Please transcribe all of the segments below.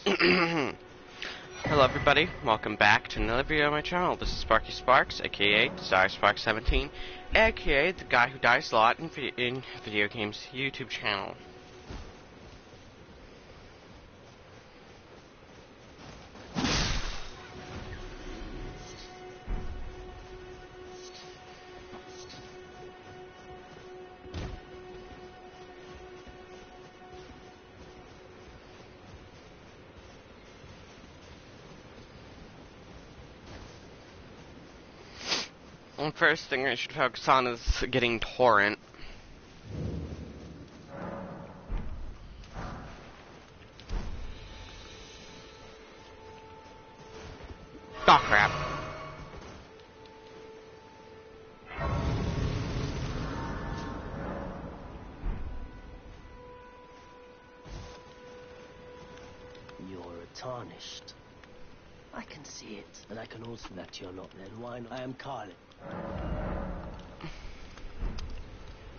Hello everybody, welcome back to another video on my channel. This is Sparky Sparks, aka DesireSparks17, aka the guy who dies a lot in video games YouTube channel. The first thing I should focus on is getting Torrent. Oh crap. You're tarnished. I can see it, and I can also that you're not then. Why not? I am Carly.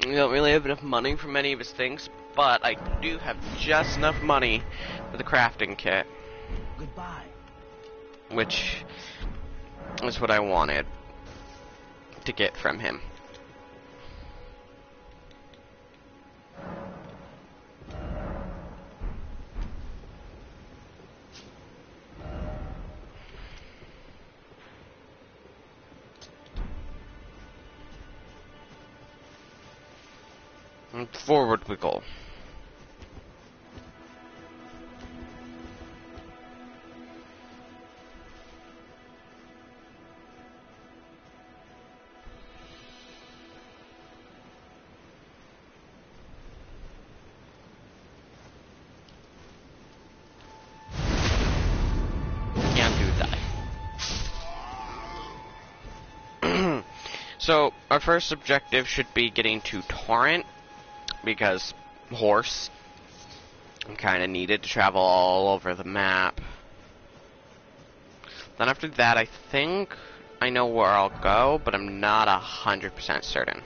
I don't really have enough money for many of his things, but I do have just enough money for the crafting kit. Goodbye. Which is what I wanted to get from him. And forward we go. Can't do that. So, our first objective should be getting to Torrent, because horse, I'm kind of needed to travel all over the map. Then after that, I think I know where I'll go, but I'm not 100% certain.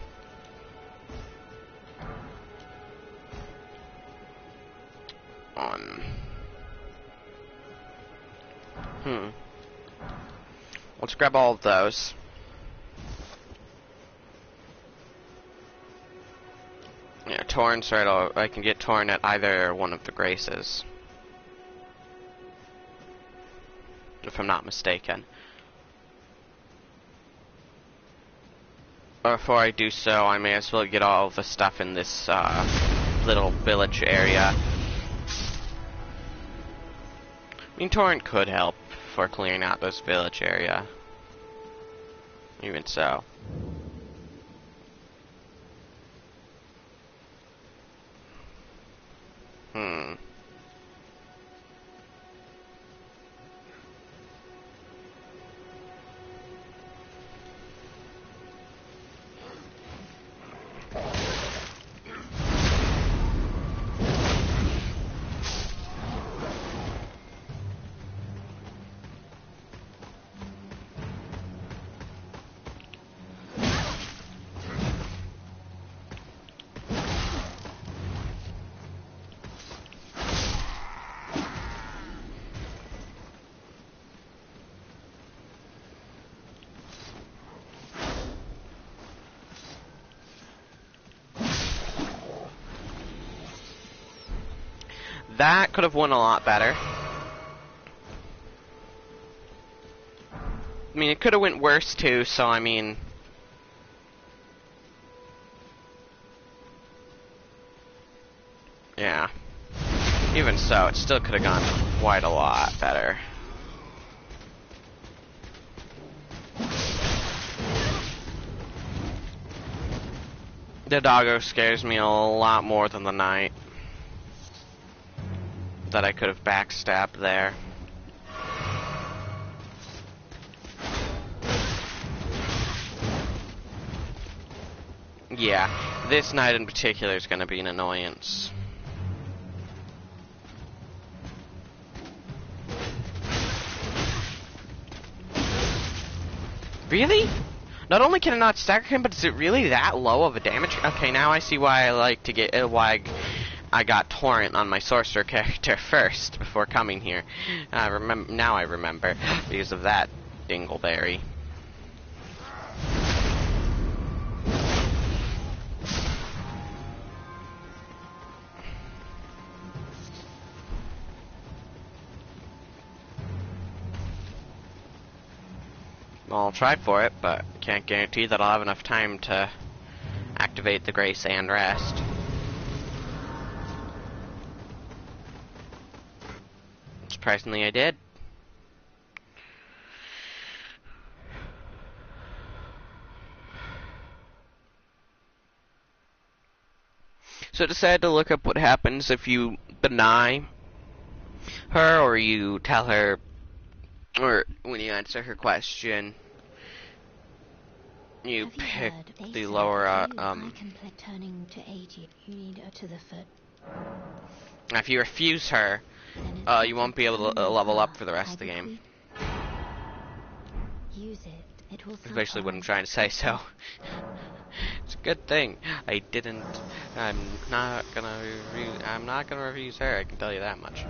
Let's grab all of those. Yeah, Torrent's right. I can get Torrent at either one of the Graces, if I'm not mistaken. Before I do so, I may as well get all of the stuff in this little village area. I mean, Torrent could help for clearing out this village area. Even so. That could have went a lot better. I mean, it could have went worse too, so I mean... Yeah. Even so, it still could have gone quite a lot better. The doggo scares me a lot more than the knight. That I could have backstabbed there. Yeah, this knight in particular is going to be an annoyance. Really? Not only can I not stagger him, but is it really that low of a damage? Okay, now I see why I like to get why I got Torrent on my sorcerer character first before coming here. Now I remember because of that dingleberry. I'll try for it, but can't guarantee that I'll have enough time to activate the Grace and Rest. Surprisingly, I did. So I decided to look up what happens if you deny her, or you tell her, or when you answer her question, you pick the lower, turning to aid you. You need her to the foot. if you refuse her, you won't be able to level up for the rest of the game. Use it. It will. That's basically what I'm trying to say, so. It's a good thing I didn't. I'm not gonna refuse her, I can tell you that much.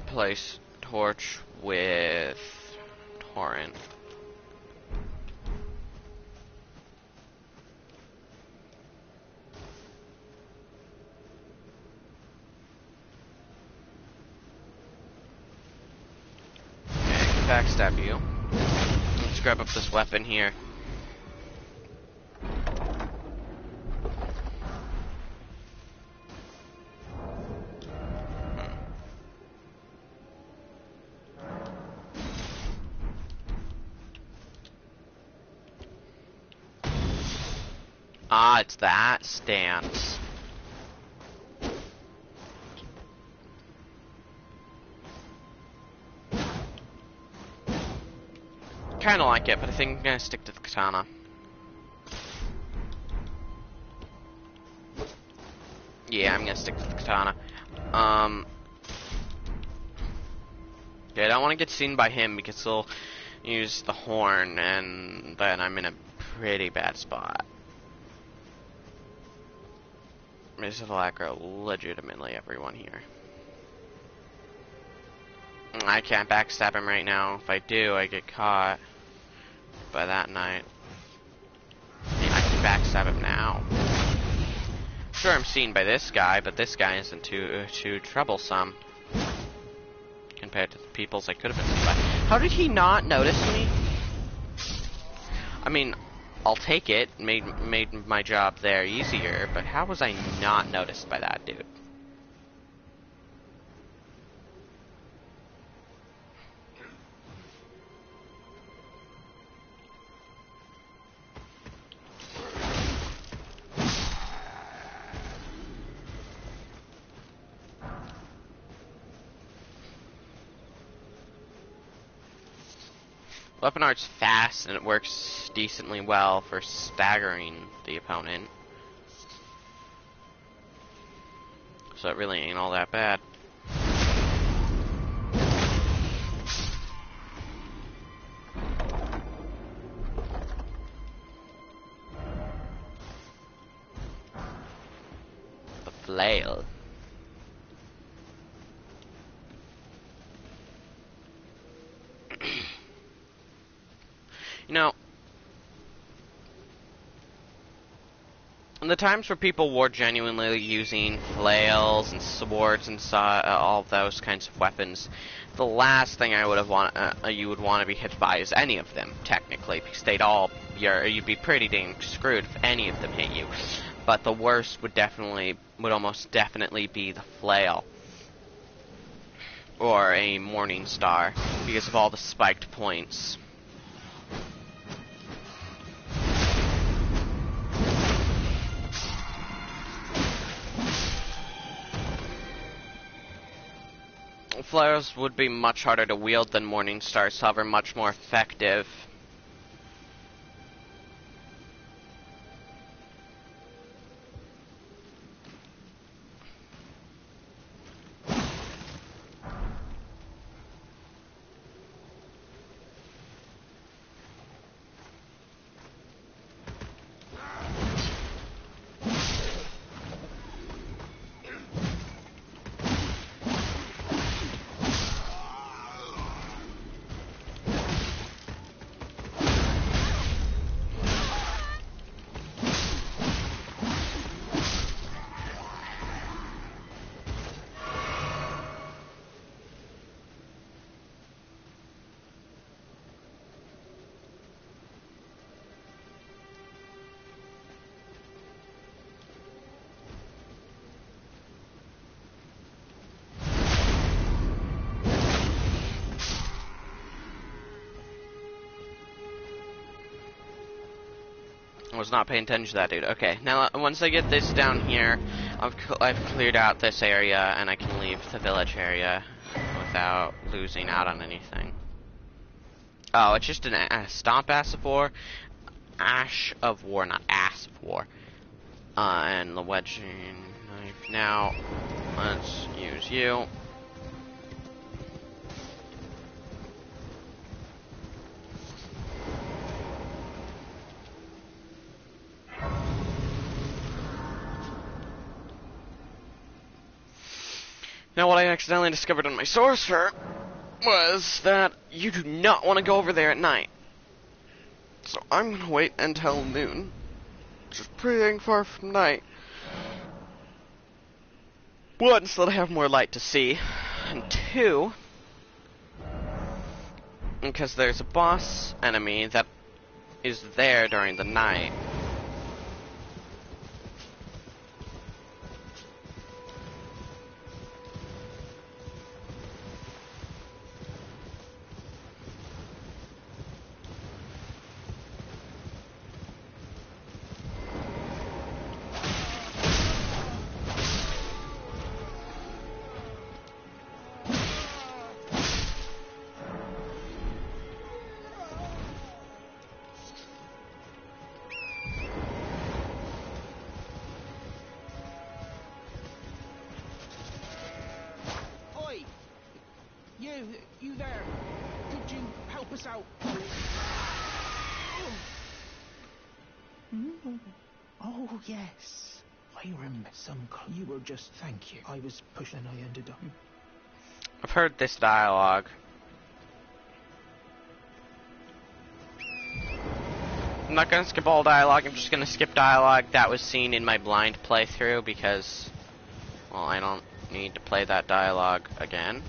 Place torch with Torrent. Okay, backstab you. Let's grab up this weapon here. Ah, it's that stance. Kinda like it, but I think I'm gonna stick to the katana. Yeah, I'm gonna stick to the katana. Yeah, I don't want to get seen by him because he'll use the horn, and then I'm in a pretty bad spot. Miss Valacro, legitimately everyone here. I can't backstab him right now. If I do, I get caught by that night. I can backstab him now. Sure, I'm seen by this guy, but this guy isn't too troublesome compared to the peoples I could have been seen by. How did he not notice me? I mean, I'll take it. Made my job there easier, but how was I not noticed by that dude? Weapon art's fast and it works decently well for staggering the opponent. So it really ain't all that bad. The flail. You know, in the times where people were genuinely using flails and swords and all those kinds of weapons, the last thing I would have you would want to be hit by is any of them, technically, because you'd be pretty dang screwed if any of them hit you. But the worst would almost definitely be the flail or a morning star because of all the spiked points. Flares would be much harder to wield than morning stars, however much more effective. I was not paying attention to that, dude. Okay, now once I get this down here, I've cleared out this area, and I can leave the village area without losing out on anything. Oh, it's just a stomp ass of war, ash of war, not ass of war. And the wedging knife. Now, let's use you. Now, what I accidentally discovered on my sorcerer was that you do not want to go over there at night. So I'm going to wait until noon, which is pretty dang far from night. One, so that I have more light to see, and two, because there's a boss enemy that is there during the night. You there? Could you help us out? Oh, yes. I remember you were just... Thank you. I was pushing and I ended up... I've heard this dialogue. I'm not gonna skip all dialogue, I'm just gonna skip dialogue that was seen in my blind playthrough because, well, I don't need to play that dialogue again.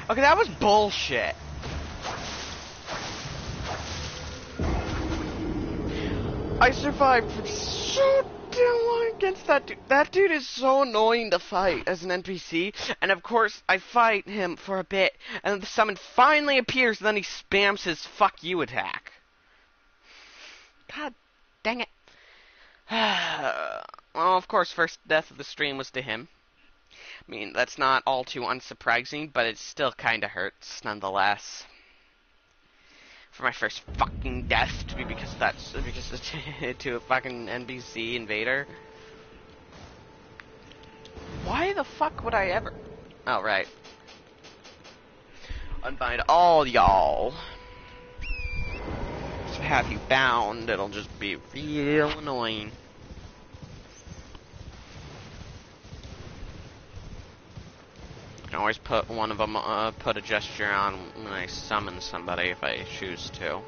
Okay, that was bullshit. I survived for so damn long against that dude. That dude is so annoying to fight as an NPC. And of course, I fight him for a bit, and the summon finally appears, and then he spams his fuck you attack. God dang it. Well, of course, first death of the stream was to him. I mean, that's not all too unsurprising, but it still kinda hurts, nonetheless. For my first fucking death to be because to a fucking NPC invader. Why the fuck would I ever? Oh, right. Unbind all y'all. To have you bound, it'll just be real annoying. I can always put one of them, put a gesture on when I summon somebody if I choose to.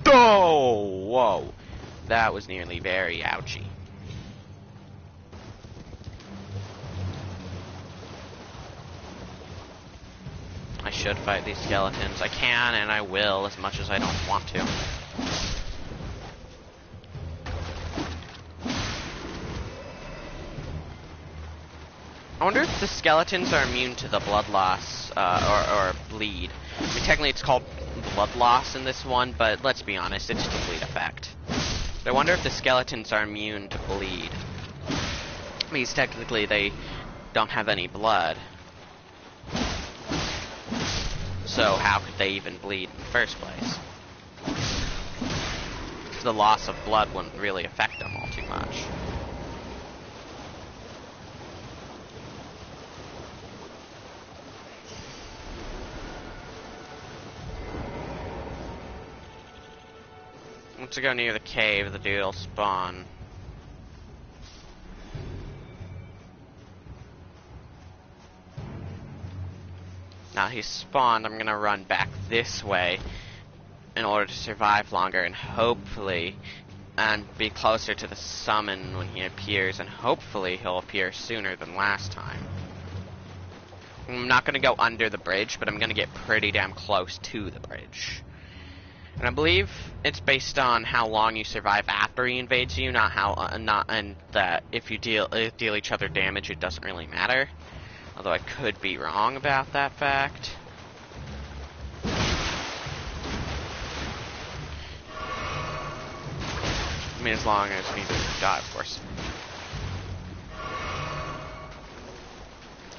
Oh, whoa. That was nearly very ouchy. I should fight these skeletons. I can and I will as much as I don't want to. I wonder if the skeletons are immune to the blood loss, or bleed. I mean, technically it's called blood loss in this one, but let's be honest, it's the bleed effect. I wonder if the skeletons are immune to bleed. Because technically they don't have any blood. So how could they even bleed in the first place? The loss of blood wouldn't really affect them all too much. Once I go near the cave, the dude will spawn. Now he's spawned, I'm gonna run back this way in order to survive longer and hopefully be closer to the summon when he appears, and hopefully he'll appear sooner than last time. I'm not gonna go under the bridge, but I'm gonna get pretty damn close to the bridge. And I believe it's based on how long you survive after he invades you, not how and that if you deal each other damage, it doesn't really matter. Although I could be wrong about that fact. I mean, as long as neither die, of course.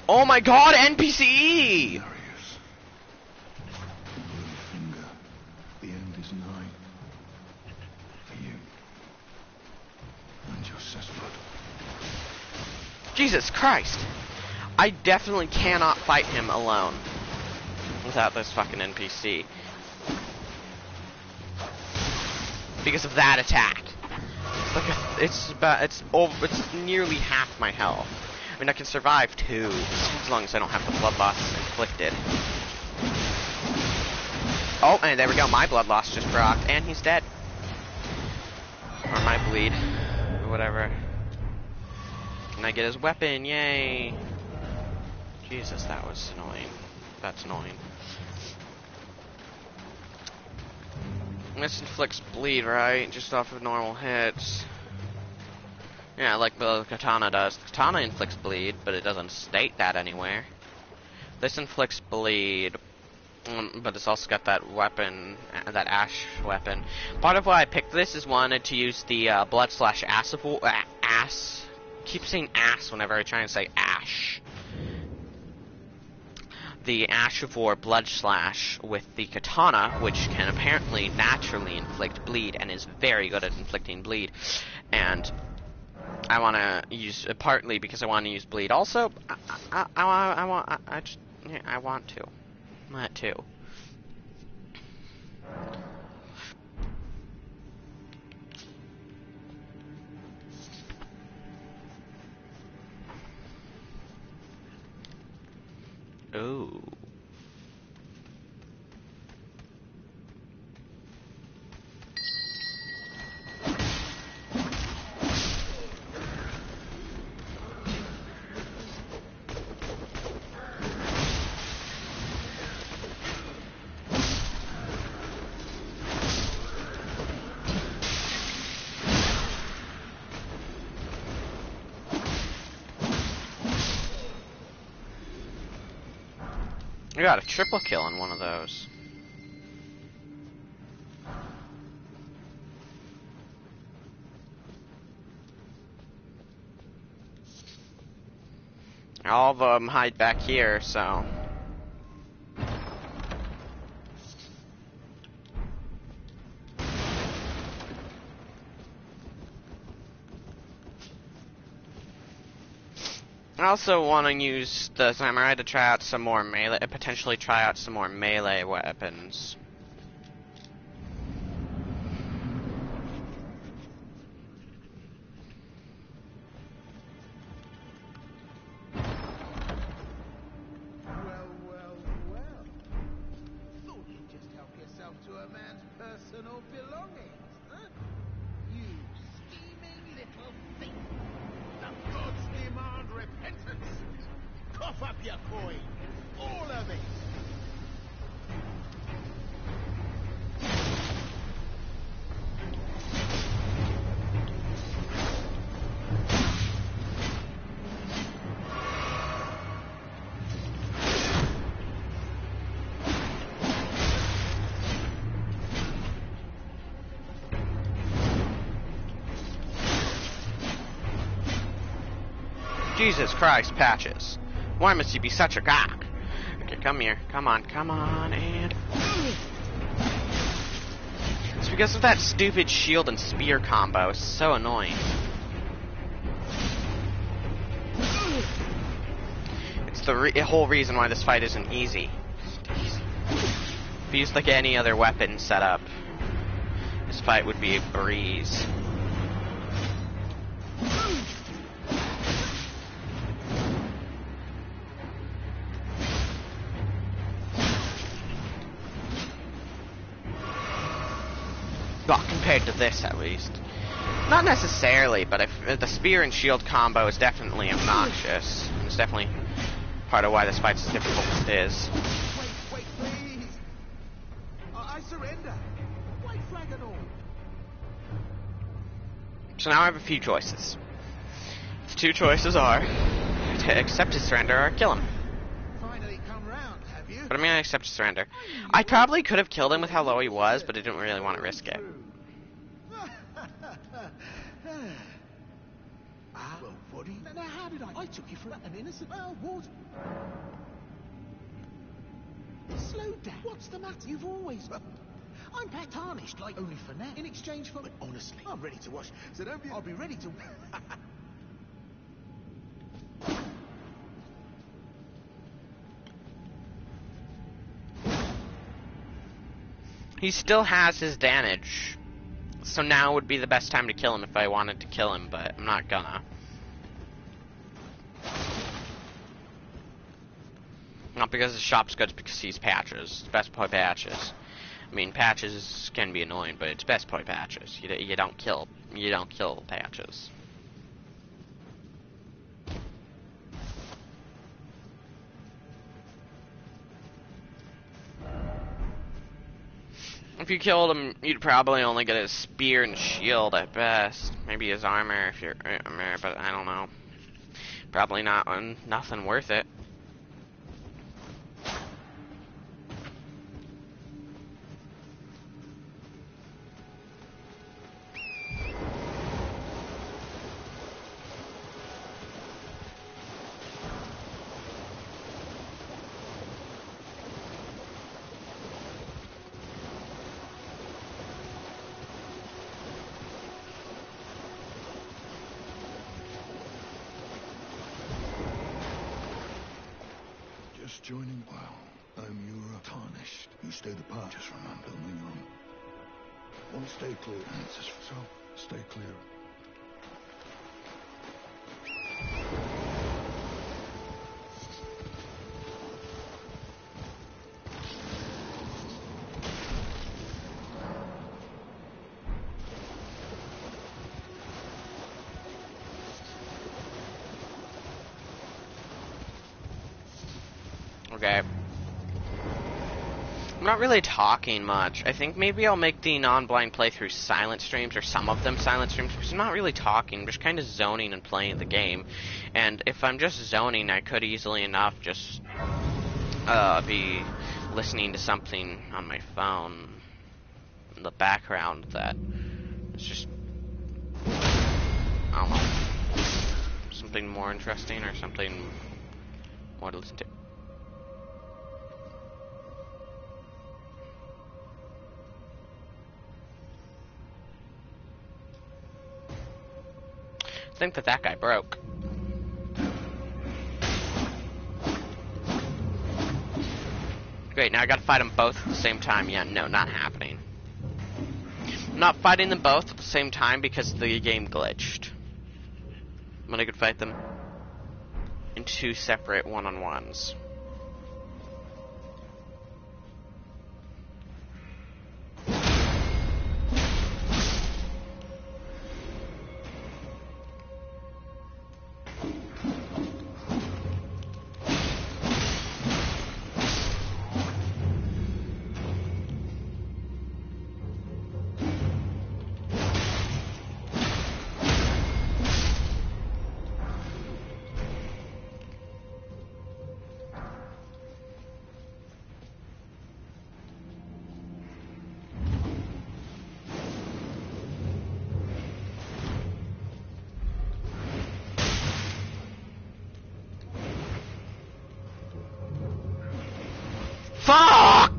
Oh my God, NPC! The end is nigh. For you. And your sister. Jesus Christ! I definitely cannot fight him alone without this fucking NPC. Because of that attack. It's nearly half my health. I mean, I can survive too, as long as I don't have the blood loss inflicted. Oh, and there we go. My blood loss just procced, and he's dead. Or my bleed, or whatever. Can I get his weapon? Yay! Jesus, that was annoying. That's annoying. This inflicts bleed, right? Just off of normal hits. Yeah, like the katana does. The katana inflicts bleed, but it doesn't state that anywhere. This inflicts bleed, but it's also got that weapon, that ash weapon. Part of why I picked this is wanted to use the blood slash ass. Keep saying ass whenever I try and say ash. The Ash of War Blood Slash with the katana, which can apparently naturally inflict bleed and is very good at inflicting bleed. And I want to use partly because I want to use bleed. Also, I want to. That too. Ooh. I got a triple kill on one of those. All of them hide back here, so... I also want to use the samurai to try out some more melee, potentially try out some more melee weapons. Well, well, well. Thought you'd just help yourself to a man's personal belongings, huh? You scheming little thief. The gods demand repentance. Cough up your coin. All of it. Jesus Christ, Patches. Why must you be such a cock? Okay, come here. Come on, and... It's because of that stupid shield and spear combo. It's so annoying. It's the whole reason why this fight isn't easy. If you used like any other weapon setup, this fight would be a breeze. Well, compared to this, at least. Not necessarily, but if the spear and shield combo is definitely obnoxious. It's definitely part of why this fight's as difficult as it is. Wait, please. I surrender. White flag and all. So now I have a few choices. The two choices are to accept his surrender or kill him. Finally come round, have you? But I'm gonna accept his surrender. I probably could have killed him with how low he was, but I didn't really want to risk it. Well, what do you... Now, how did I took you for an innocent... Well, what? Slow down. What's the matter? You've always... I'm Pat tarnished, like, only for now. In exchange for... But honestly, I'm ready to wash. So don't be... I'll be ready to... He still has his damage. So now would be the best time to kill him if I wanted to kill him, but I'm not gonna. Not because the shop's good, it's because he's Patches. Best boy Patches. I mean, Patches can be annoying, but it's best boy Patches. You don't kill Patches. If you killed him, you'd probably only get his spear and shield at best. Maybe his armor if you're armor, but I don't know. Probably not nothing worth it. Just joining. Well, I'm your tarnished. You stay the part. Just remember, moving on. Won't stay clear. Answers so. Stay clear. Okay. I'm not really talking much. I think maybe I'll make the non-blind playthrough silent streams, or some of them silent streams, because I'm not really talking. I'm just kind of zoning and playing the game. And if I'm just zoning, I could easily enough just be listening to something on my phone in the background that is just, I don't know, something more interesting or something more to listen to. I think that guy broke. Great, now I gotta fight them both at the same time. Yeah, no, not happening. I'm not fighting them both at the same time because the game glitched. I'm gonna go fight them in 2 separate one-on-ones. Fuck!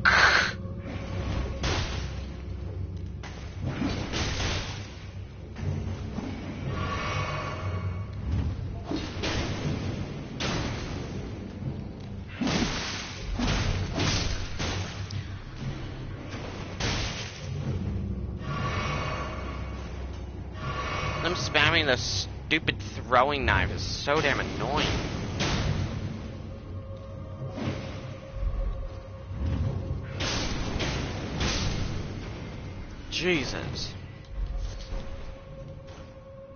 Them spamming the stupid throwing knife is so damn annoying. Jesus.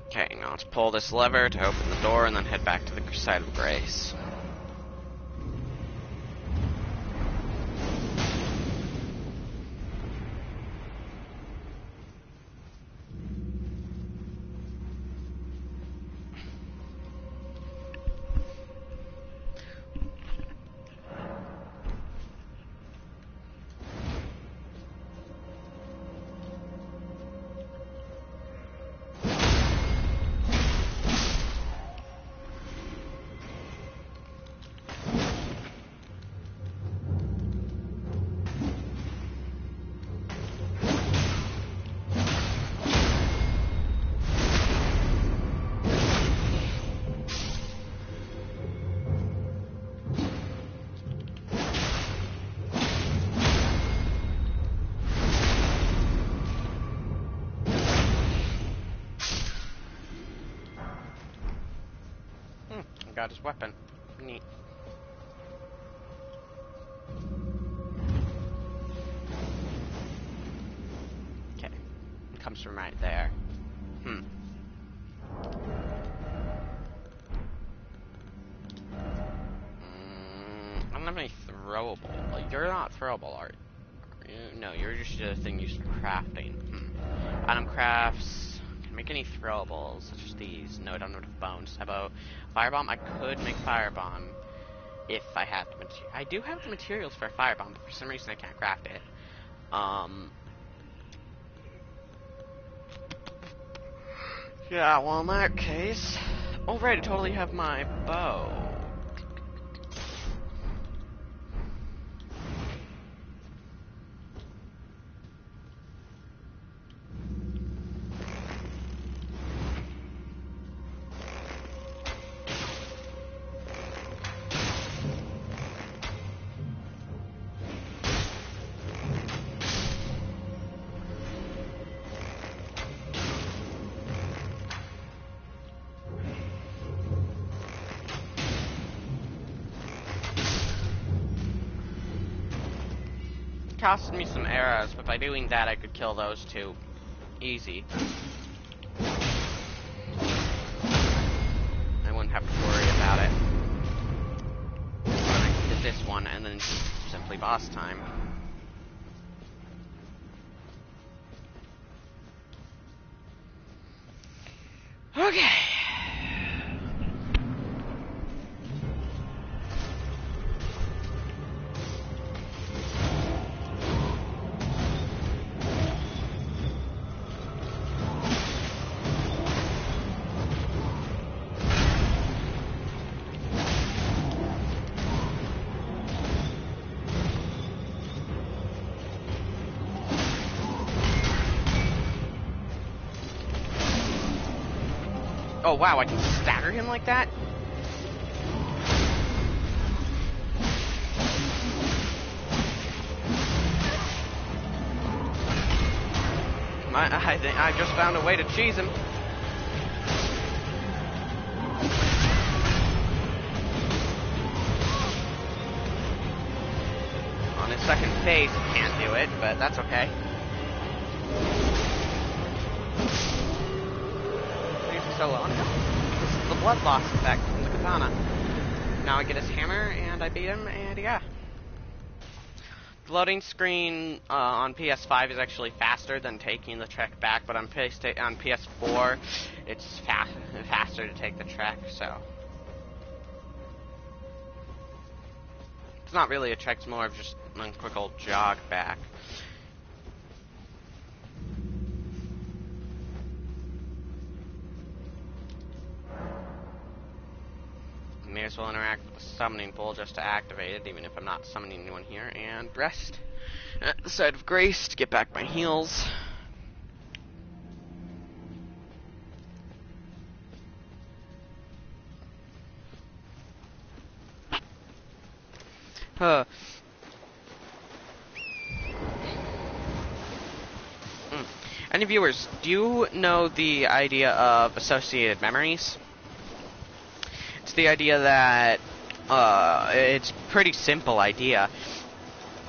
Okay, now let's pull this lever to open the door and then head back to the side of grace. Got his weapon. Neat. Okay. It comes from right there. I don't have any throwable. Like, you're not throwable, are you? No, you're just a thing used for crafting. Item crafts. Can I make any throwables such as these? No, I don't have enough bones. How about firebomb? I could make firebomb if I had the material. I do have the materials for a firebomb, but for some reason I can't craft it. Yeah, well in that case, oh right, I totally have my bow. Costed me some arrows, but by doing that I could kill those two. Easy. I wouldn't have to worry about it. And I did this one, and then simply boss time. Okay. Oh wow, I can stagger him like that? I think I just found a way to cheese him. On his second phase, he can't do it, but that's okay. He's so low. This is the blood loss effect from the katana. Now I get his hammer, and I beat him, and yeah. The loading screen on PS5 is actually faster than taking the trek back, but on PS4, it's faster to take the trek, so. It's not really a trek, it's more of just a quick old jog back. May as well interact with the summoning pool just to activate it, even if I'm not summoning anyone here. And rest at the site of grace to get back my heals. Any viewers, do you know the idea of associated memories? It's the idea that, it's a pretty simple idea.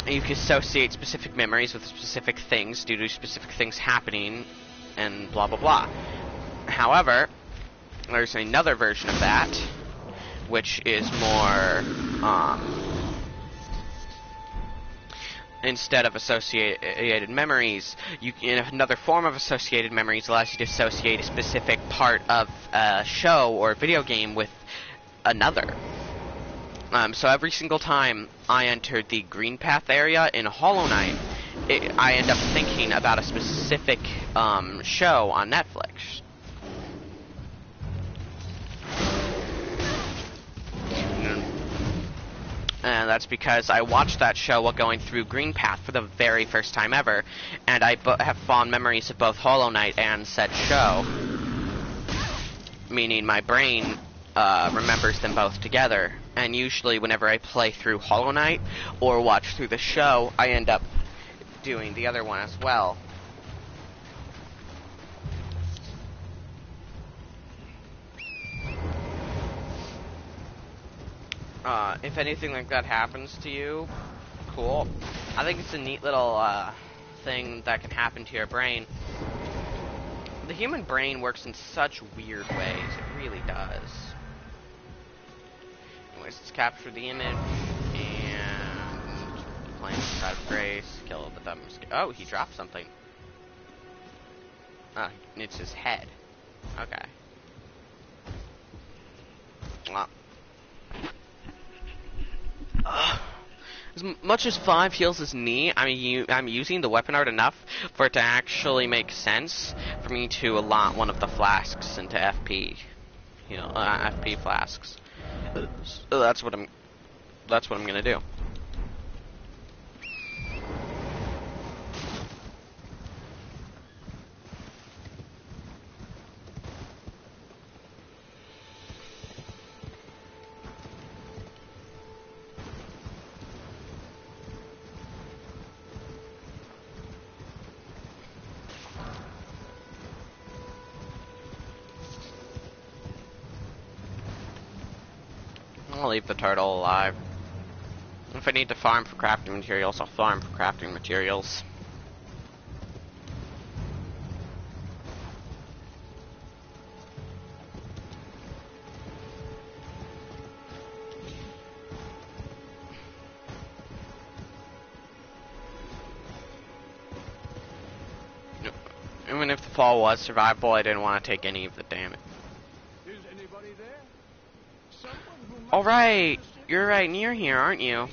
You can associate specific memories with specific things due to specific things happening, and blah blah blah. However, there's another version of that, which is more, instead of associated memories, another form of associated memories allows you to associate a specific part of a show or video game with another. So every single time I entered the Green Path area in Hollow Knight, I end up thinking about a specific show on Netflix. And that's because I watched that show while going through Green Path for the very first time ever, and I have fond memories of both Hollow Knight and said show, meaning my brain remembers them both together. And usually whenever I play through Hollow Knight or watch through the show, I end up doing the other one as well. If anything like that happens to you, cool. I think it's a neat little thing that can happen to your brain. The human brain works in such weird ways. It really does. Anyways, let's capture the image and claim the side of grace. Kill the dumb mosquito. Oh, he dropped something. Ah, it's his head. Okay. Well. As much as 5 heals his knee, I'm using the weapon art enough for it to actually make sense for me to allot one of the flasks into FP. You know, FP flasks. So that's what I'm gonna do. I'll leave the turtle alive. If I need to farm for crafting materials, I'll farm for crafting materials. Even if the fall was survivable, I didn't want to take any of the damage. Is anybody there? Someone who might Alright, you're right near here, aren't you?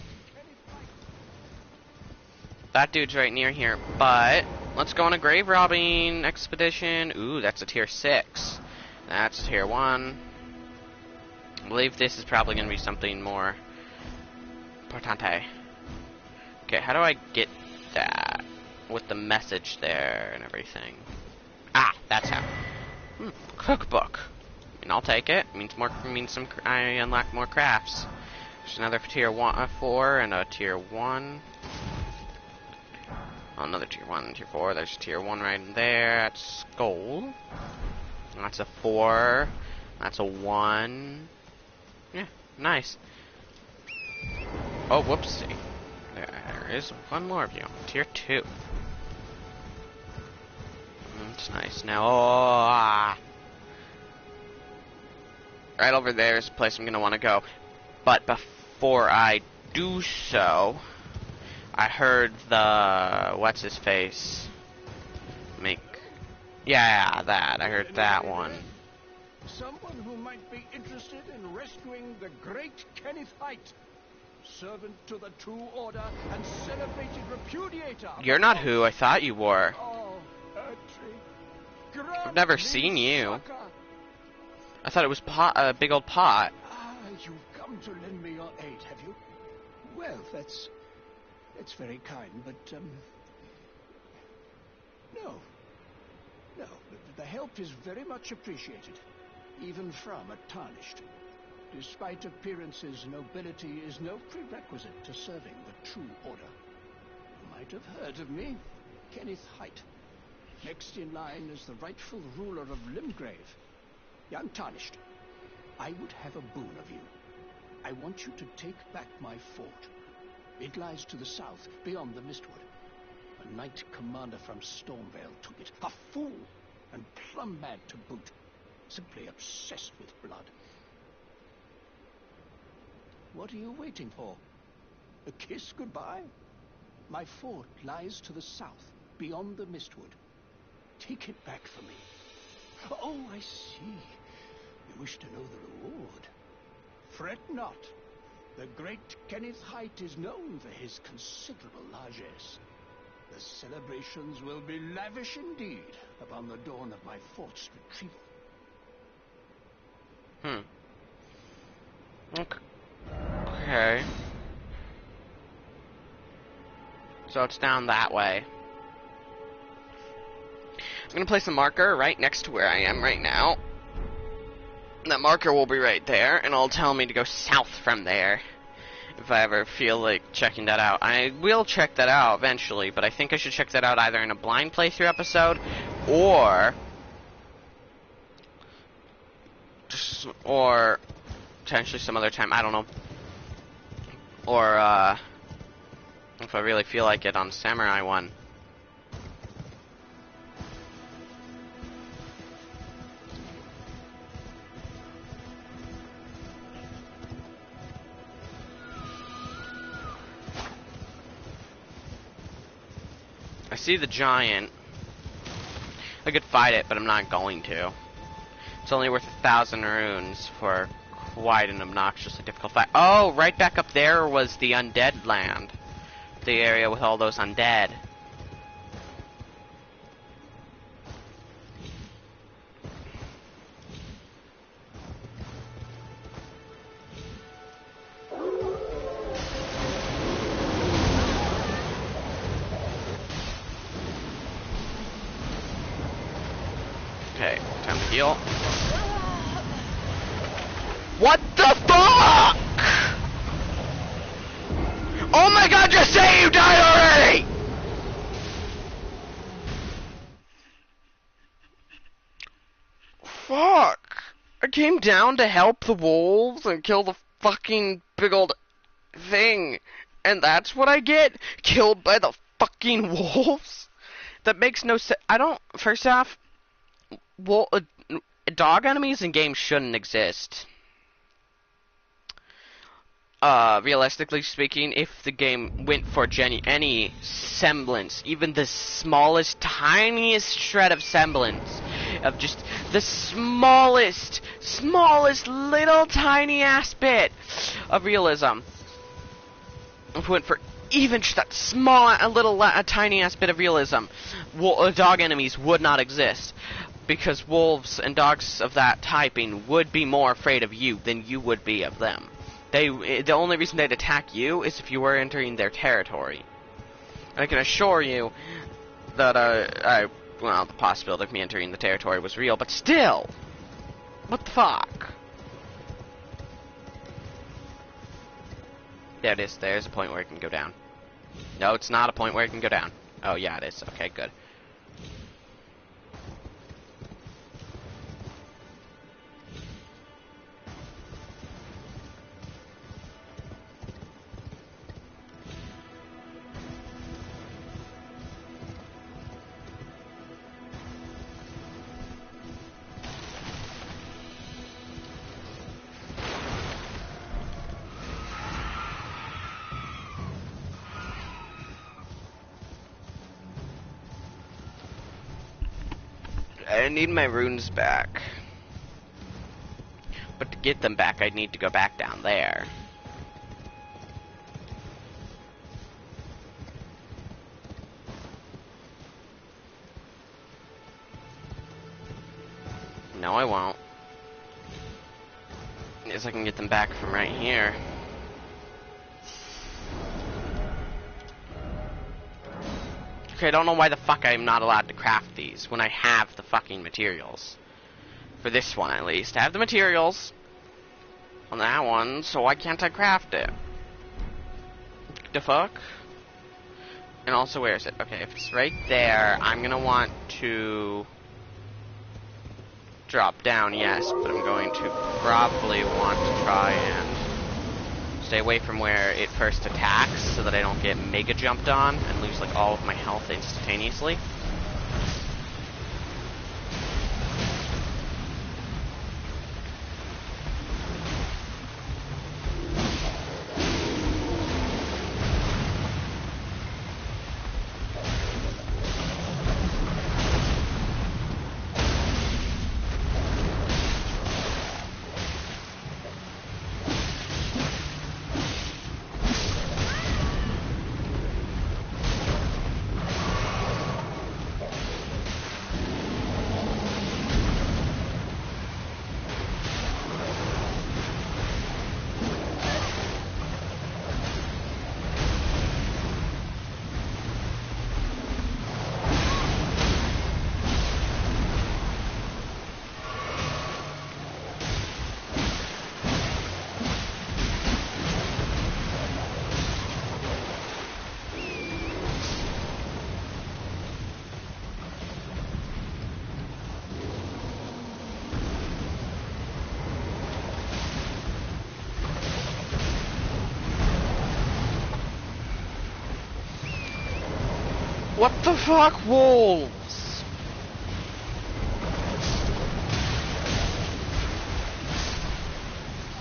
That dude's right near here, but let's go on a grave robbing expedition. Ooh, that's a tier 6. That's a tier 1. I believe this is probably going to be something more importante. Okay, how do I get that? With the message there and everything. Ah, that's how. Cookbook. And I'll take it. Means I unlock more crafts. There's another tier 4 and a tier 1. Oh, another tier 1 and tier 4. There's a tier 1 right in there. That's gold. That's a 4. That's a 1. Yeah, nice. Oh, whoopsie. There is one more of you. Tier 2. It's nice. Now, right over there is a place I'm going to want to go. But before I do so, I heard the... What's-his-face? Yeah, that. I heard that one. Someone who might be interested in rescuing the great Kenneth Height, servant to the True Order and celebrated repudiator. You're not who I thought you were. Oh, Ertry. I've never seen you. Sucker. I thought it was a big old pot. Ah, you've come to lend me your aid, have you? Well, that's very kind, but no, the help is very much appreciated, even from a tarnished. Despite appearances, nobility is no prerequisite to serving the True Order. You might have heard of me, Kenneth Height. Next in line is the rightful ruler of Limgrave, the Untarnished. I would have a boon of you. I want you to take back my fort. It lies to the south, beyond the Mistwood. A knight commander from Stormvale took it. A fool, and plumb mad to boot. Simply obsessed with blood. What are you waiting for? A kiss goodbye? My fort lies to the south, beyond the Mistwood. Take it back for me. Oh, I see. You wish to know the reward. Fret not. The great Kenneth Height is known for his considerable largesse. The celebrations will be lavish indeed upon the dawn of my fort's retrieval. Okay. So it's down that way. I'm gonna place a marker right next to where I am right now. That marker will be right there, and it'll tell me to go south from there. If I ever feel like checking that out. I will check that out eventually, but I think I should check that out either in a blind playthrough episode, or potentially some other time, I don't know. Or, if I really feel like it on Samurai 1. I see the giant. I could fight it, but I'm not going to. It's only worth 1,000 runes for quite an obnoxiously difficult fight. Oh, right back up there was the undead land. The area with all those undead. Okay, time to heal. What the fuck? Oh my god, just say you died already! Fuck. I came down to help the wolves and kill the fucking big old thing. And that's what I get? Killed by the fucking wolves? That makes no sense. I don't, first off, dog enemies in games shouldn't exist. Realistically speaking, if the game went for any semblance, even the smallest, tiniest shred of semblance, of just the smallest little tiny ass bit of realism, if we went for even just that small, tiny ass bit of realism, dog enemies would not exist. Because wolves and dogs of that typing would be more afraid of you than you would be of them. The only reason they'd attack you is if you were entering their territory. I can assure you that, well, the possibility of me entering the territory was real, but still! What the fuck? There it is. There's a point where it can go down. No, it's not a point where it can go down. Oh, yeah, it is. Okay, good. I need my runes back. But to get them back, I need to go back down there. No, I won't. Guess I can get them back from right here. Okay, I don't know why the fuck I'm not allowed to craft these when I have the fucking materials. For this one, at least. I have the materials on that one, so why can't I craft it? The fuck? And also, where is it? Okay, if it's right there, I'm gonna want to drop down, yes, but I'm going to probably want to try and stay away from where it first attacks so that I don't get mega jumped on and lose like all of my health instantaneously. What the fuck, wolves?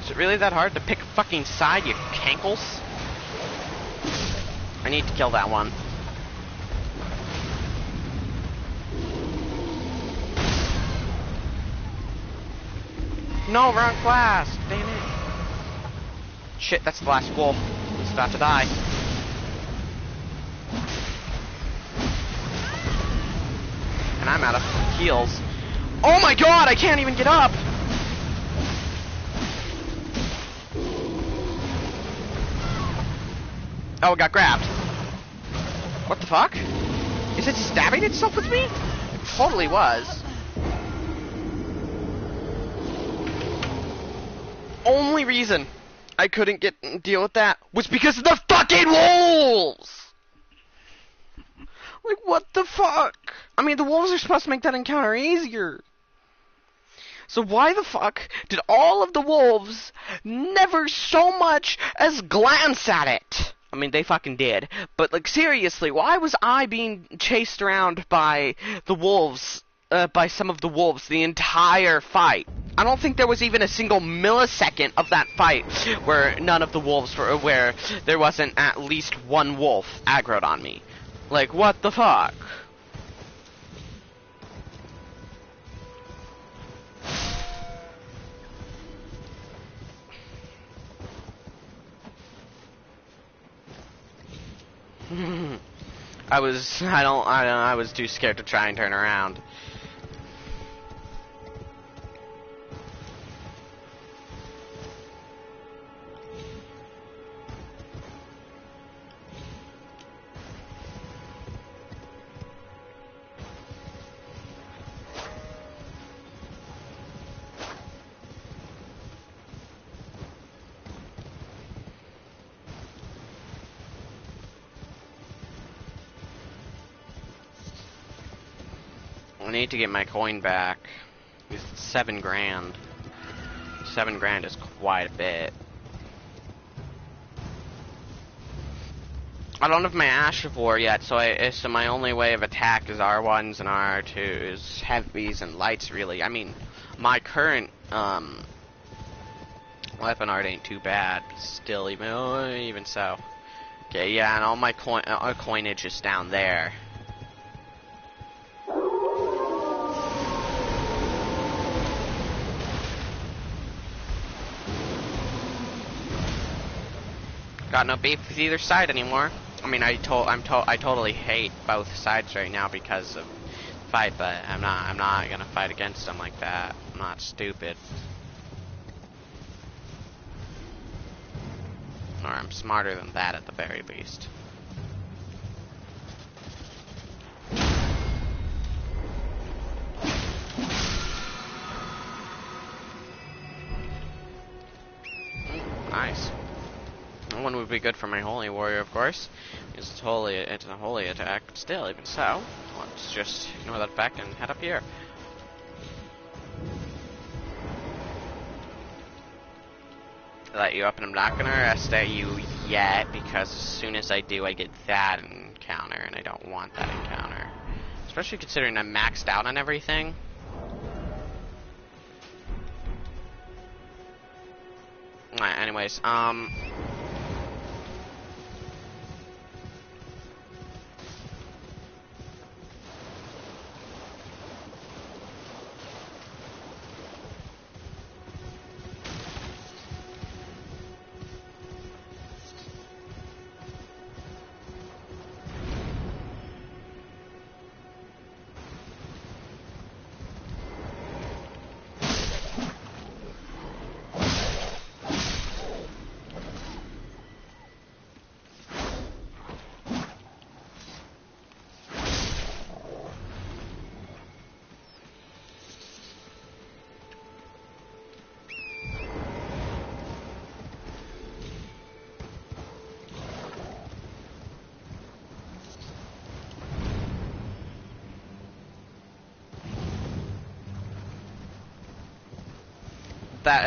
Is it really that hard to pick a fucking side, you cankles? I need to kill that one. No, wrong class! Damn it. Shit, that's the last wolf. It's about to die. And I'm out of heals. Oh my god, I can't even get up! Oh, it got grabbed. What the fuck? Is it stabbing itself with me? It totally was. Only reason I couldn't deal with that was because of the fucking wolves! Like, what the fuck? I mean, the wolves are supposed to make that encounter easier. So why the fuck did all of the wolves never so much as glance at it? I mean, they fucking did. But, like, seriously, why was I being chased around by the wolves, by some of the wolves the entire fight? I don't think there was even a single millisecond of that fight where none of the wolves were, where there wasn't at least one wolf aggroed on me. Like, what the fuck? I was too scared to try and turn around. I need to get my coin back. It's 7 grand. 7 grand is quite a bit. I don't have my Ash of War yet, so my only way of attack is R1s and R2s, heavies and lights. Really, I mean, my current weapon art ain't too bad. Still, even so. Okay, yeah, and all my coinage is down there. Got no beef with either side anymore. I mean, I totally hate both sides right now because of the fight, but I'm not gonna fight against them like that. I'm not stupid. Or I'm smarter than that at the very least. Nice. One would be good for my holy warrior, of course. It's a holy attack, but still, even so, let's just ignore that fact and head up here. Let you up, and I'm not gonna rest at you yet, because as soon as I do, I get that encounter, and I don't want that encounter. Especially considering I'm maxed out on everything. Anyways,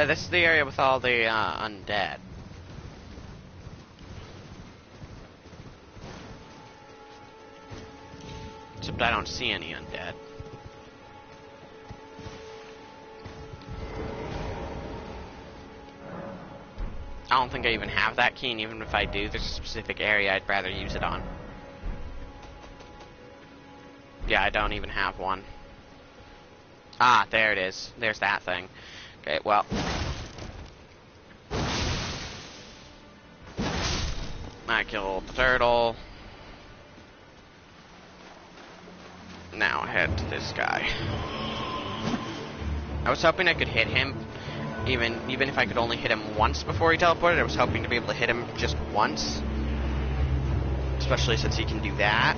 this is the area with all the undead. Except I don't see any undead. I don't think I even have that key, and even if I do, there's a specific area I'd rather use it on. Yeah, I don't even have one. Ah, there it is. There's that thing. Okay, well. I killed the turtle. Now head to this guy. I was hoping I could hit him, even if I could only hit him once before he teleported. I was hoping to be able to hit him just once. Especially since he can do that.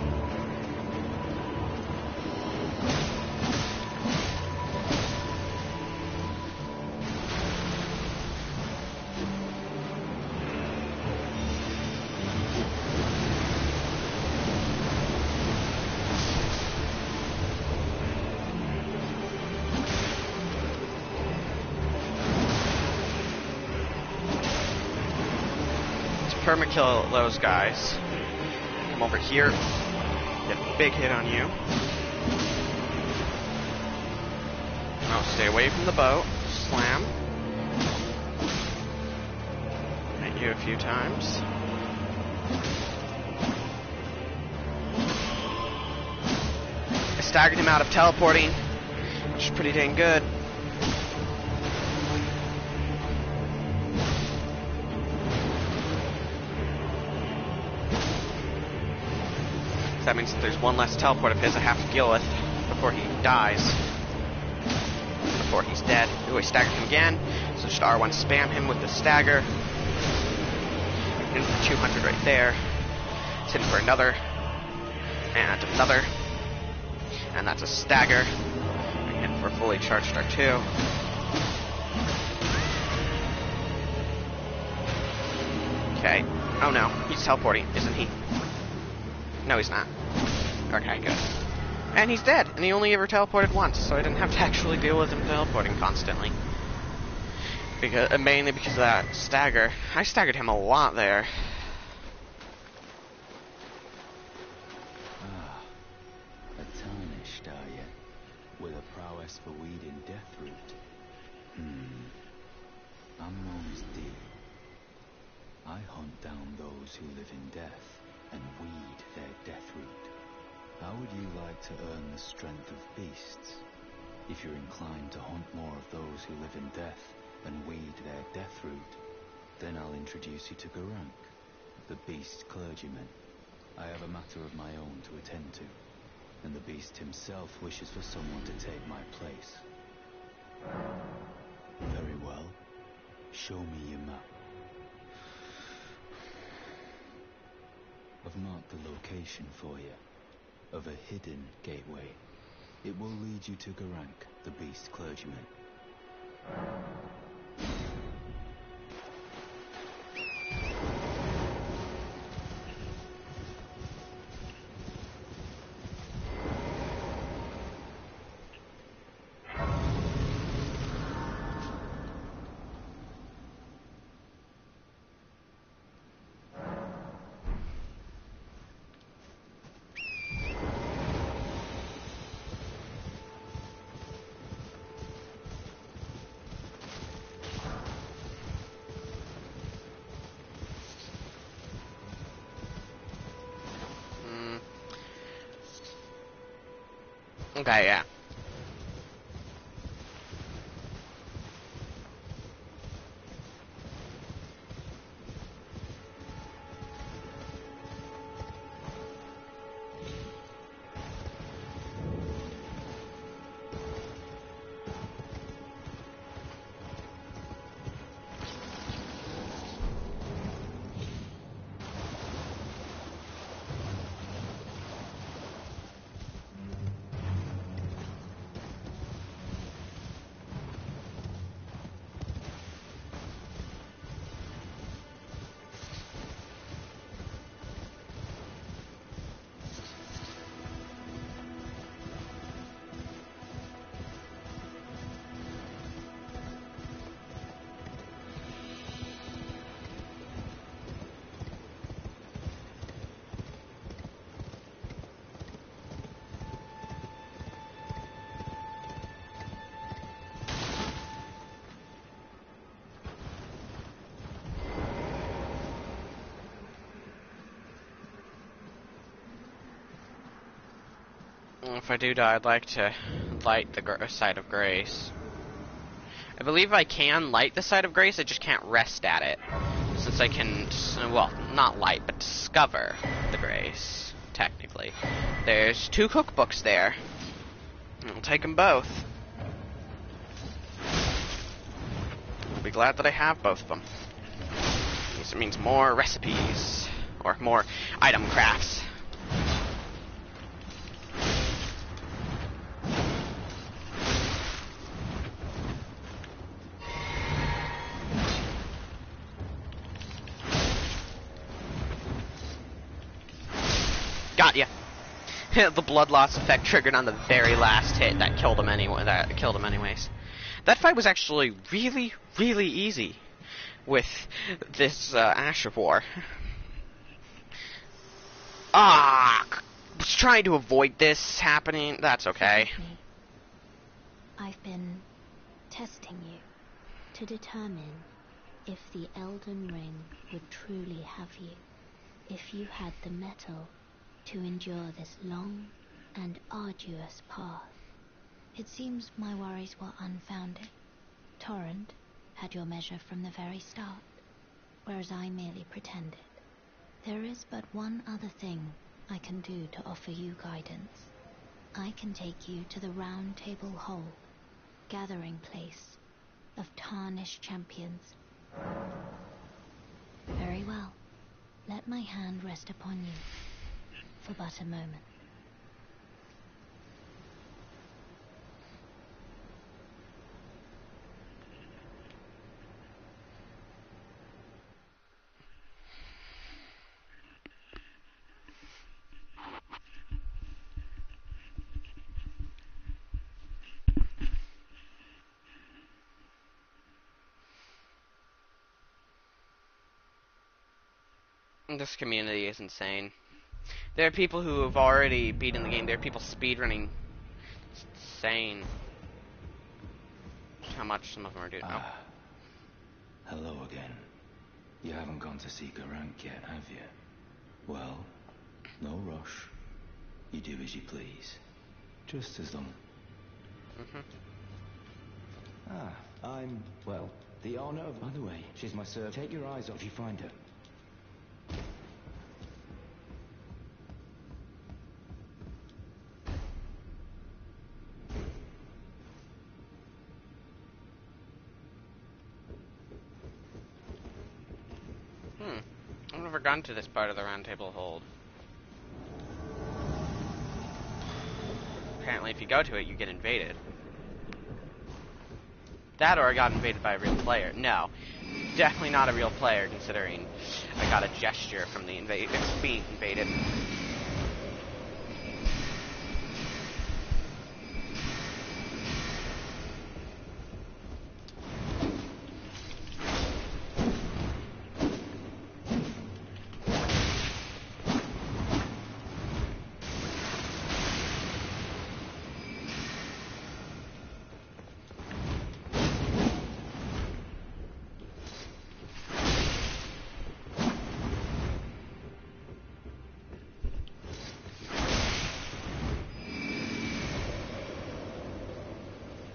Permakill those guys. Come over here. Get a big hit on you. Oh, stay away from the boat. Slam. Hit you a few times. I staggered him out of teleporting, which is pretty dang good. That means that there's one less teleport of his I have to deal with before he dies. Before he's dead. Ooh, I staggered him again. So just R1 spam him with the stagger. Hit him for 200 right there. Hit him for another. And another. And that's a stagger. And hit him for fully charged R2. Okay. Oh no, he's teleporting, isn't he? No, he's not. Okay, good. And he's dead, and he only ever teleported once, so I didn't have to actually deal with him teleporting constantly. Mainly because of that stagger. I staggered him a lot there. Ah, a tarnished, are you? With a prowess for weeding deathroot. I'm known as Deer. I hunt down those who live in death and weed their deathroot. How would you like to earn the strength of beasts? If you're inclined to hunt more of those who live in death and weed their deathroot, then I'll introduce you to Garank, the beast clergyman. I have a matter of my own to attend to, and the beast himself wishes for someone to take my place. Very well. Show me your map. I've marked the location for you, of a hidden gateway. It will lead you to Garank, the beast clergyman. Okay, yeah. If I do die, I'd like to light the site of grace. I believe I can light the site of grace, I just can't rest at it. Since I can, well, not light, but discover the grace, technically. There's 2 cookbooks there. I'll take them both. I'll be glad that I have both of them. It means more recipes, or more item crafts. Got ya. The blood loss effect triggered on the very last hit that killed him anyway. That killed him anyways. That fight was actually really, really easy with this Asher War. Was trying to avoid this happening. That's okay. I've been testing you to determine if the Elden Ring would truly have you, if you had the mettle to endure this long and arduous path. It seems my worries were unfounded. Torrent had your measure from the very start, whereas I merely pretended. There is but one other thing I can do to offer you guidance. I can take you to the Round Table Hall, gathering place of tarnished champions. Very well. Let my hand rest upon you for but a moment. This community is insane. There are people who have already beaten the game. There are people speedrunning. It's insane. How much some of them are doing. Ah, hello again. You haven't gone to seek a rank yet, have you? Well, no rush. You do as you please. Just as long. I'm, well, the honor of... By the way, she's my servant. Take your eyes off if you find her. I've never gone to this part of the Round Table of Hold. Apparently, if you go to it, you get invaded. That or I got invaded by a real player. No. Definitely not a real player, considering I got a gesture from the being invaded.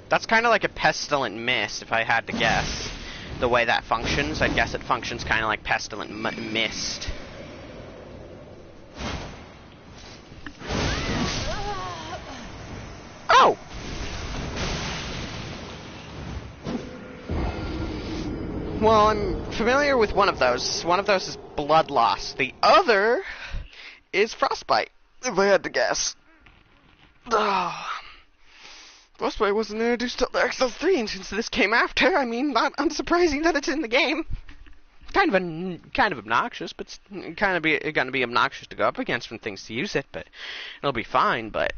That's kind of like a pestilent mist, if I had to guess. The way that functions, I'd guess it functions kind of like pestilent mist. Oh! Well, I'm familiar with one of those. One of those is blood loss. The other is frostbite, if I had to guess. Frostbite wasn't introduced till Dark Souls 3, and since this came after, I mean, not unsurprising that it's in the game. Kind of obnoxious, but it's gonna be obnoxious to go up against from things to use it, but it'll be fine. But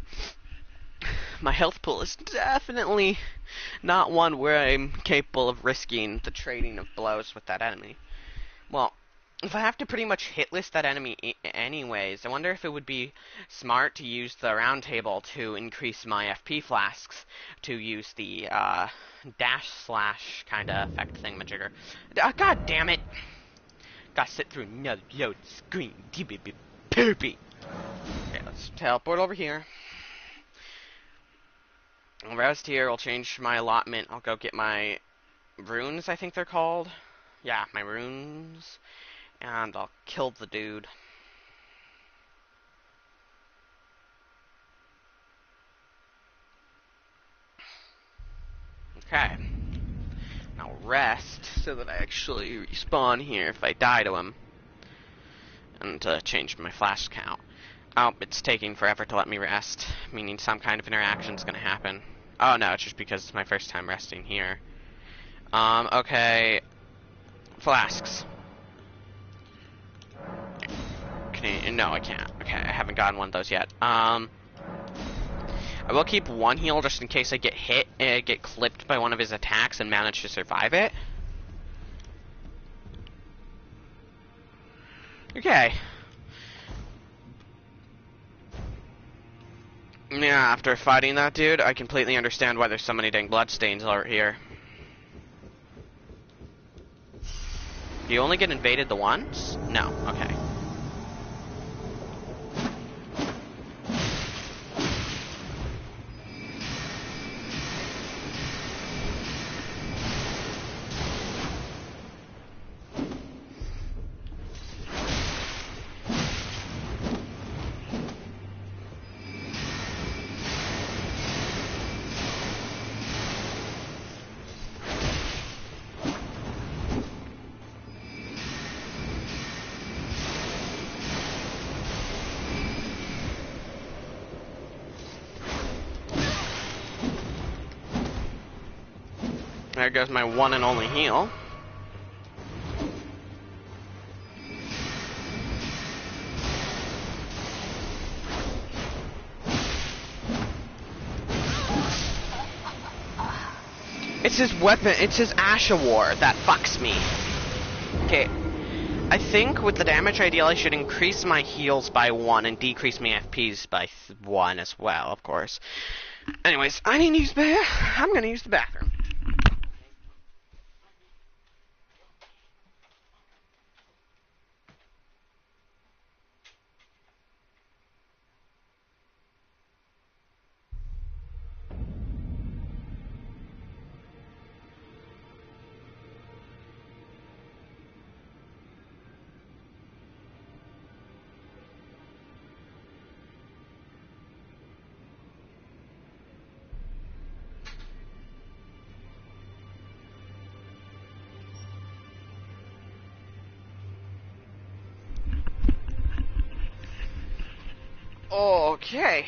my health pool is definitely not one where I'm capable of risking the trading of blows with that enemy. Well, if I have to pretty much hit list that enemy anyways, I wonder if it would be smart to use the round table to increase my FP flasks, to use the dash slash kind of effect thingamajigger. God damn it! Gotta sit through another load screen. Poopy. Okay, let's teleport over here. I'll rest here. I'll change my allotment. I'll go get my runes, I think they're called. Yeah, my runes. And I'll kill the dude. Okay. Now rest so that I actually respawn here if I die to him. And change my flash count. Oh, it's taking forever to let me rest, meaning some kind of interaction's gonna happen. Oh no, it's just because it's my first time resting here. Okay. Flasks. No, I can't. Okay, I haven't gotten one of those yet. I will keep one heal just in case I get hit and get clipped by one of his attacks and manage to survive it. Okay. Yeah, after fighting that dude, I completely understand why there's so many dang bloodstains over here. Do you only get invaded the once? No, okay. There goes my one and only heal. It's his weapon, it's his Asha War that fucks me. Okay, I think with the damage ideal, I should increase my heals by 1 and decrease my FPs by 1 as well, of course. Anyways, I'm gonna use the bathroom. Okay.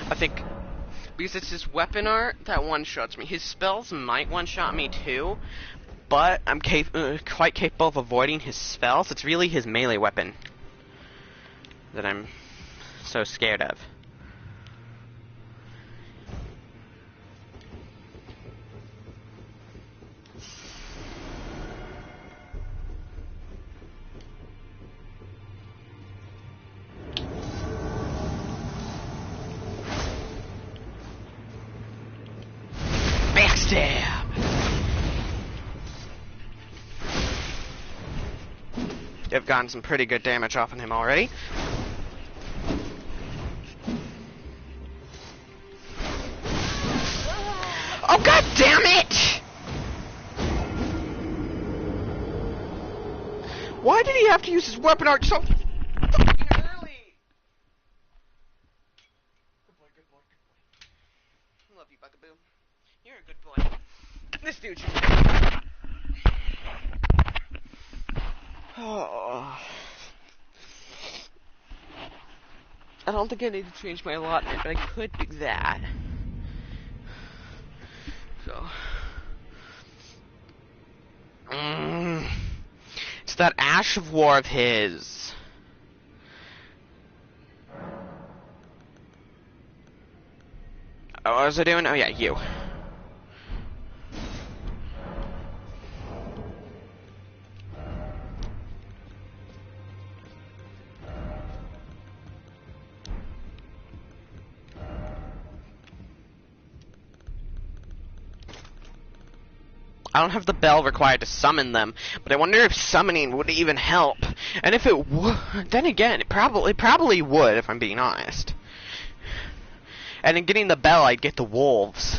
I think because it's his weapon art that one-shots me. His spells might one-shot me too, but I'm quite capable of avoiding his spells. It's really his melee weapon that I'm so scared of. Backstab! I've gotten some pretty good damage off on him already. Oh, god damn it! Why did he have to use his weapon art so fucking early? Good boy, good boy, good boy. I love you, Bugaboo. You're a good boy. This dude should... Oh. I don't think I need to change my allotment, but I could do that. So... It's that Ash of War of his. Oh, what was I doing? Oh yeah, you. I don't have the bell required to summon them, but I wonder if summoning would even help. And if it would, then again, it probably would, if I'm being honest. And in getting the bell, I'd get the wolves,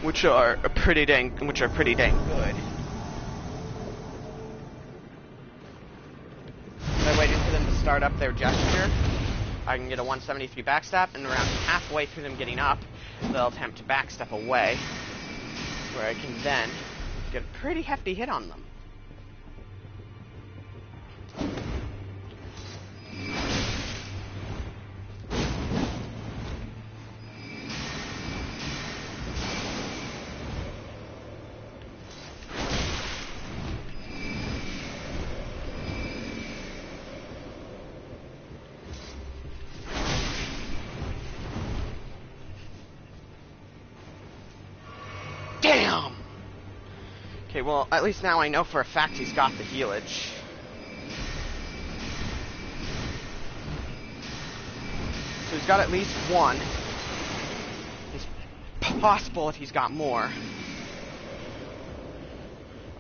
which are pretty dang good. I waited for them to start up their gesture. I can get a 173 backstep, and around halfway through them getting up, they'll attempt to backstep away, where I can then get a pretty hefty hit on them. Damn! Okay, well, at least now I know for a fact he's got the healage. So he's got at least one. It's possible if he's got more.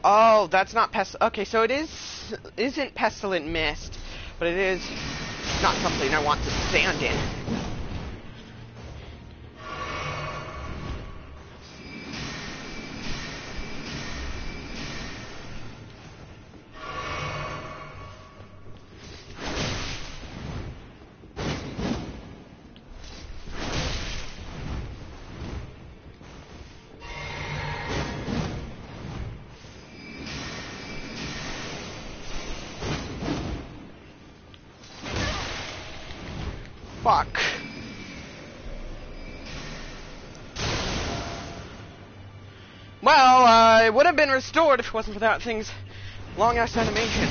Oh, that's not okay, so it isn't Pestilent Mist, but it is not something I want to stand in. Fuck. Well, it would have been restored if it wasn't for that thing's long-ass animation.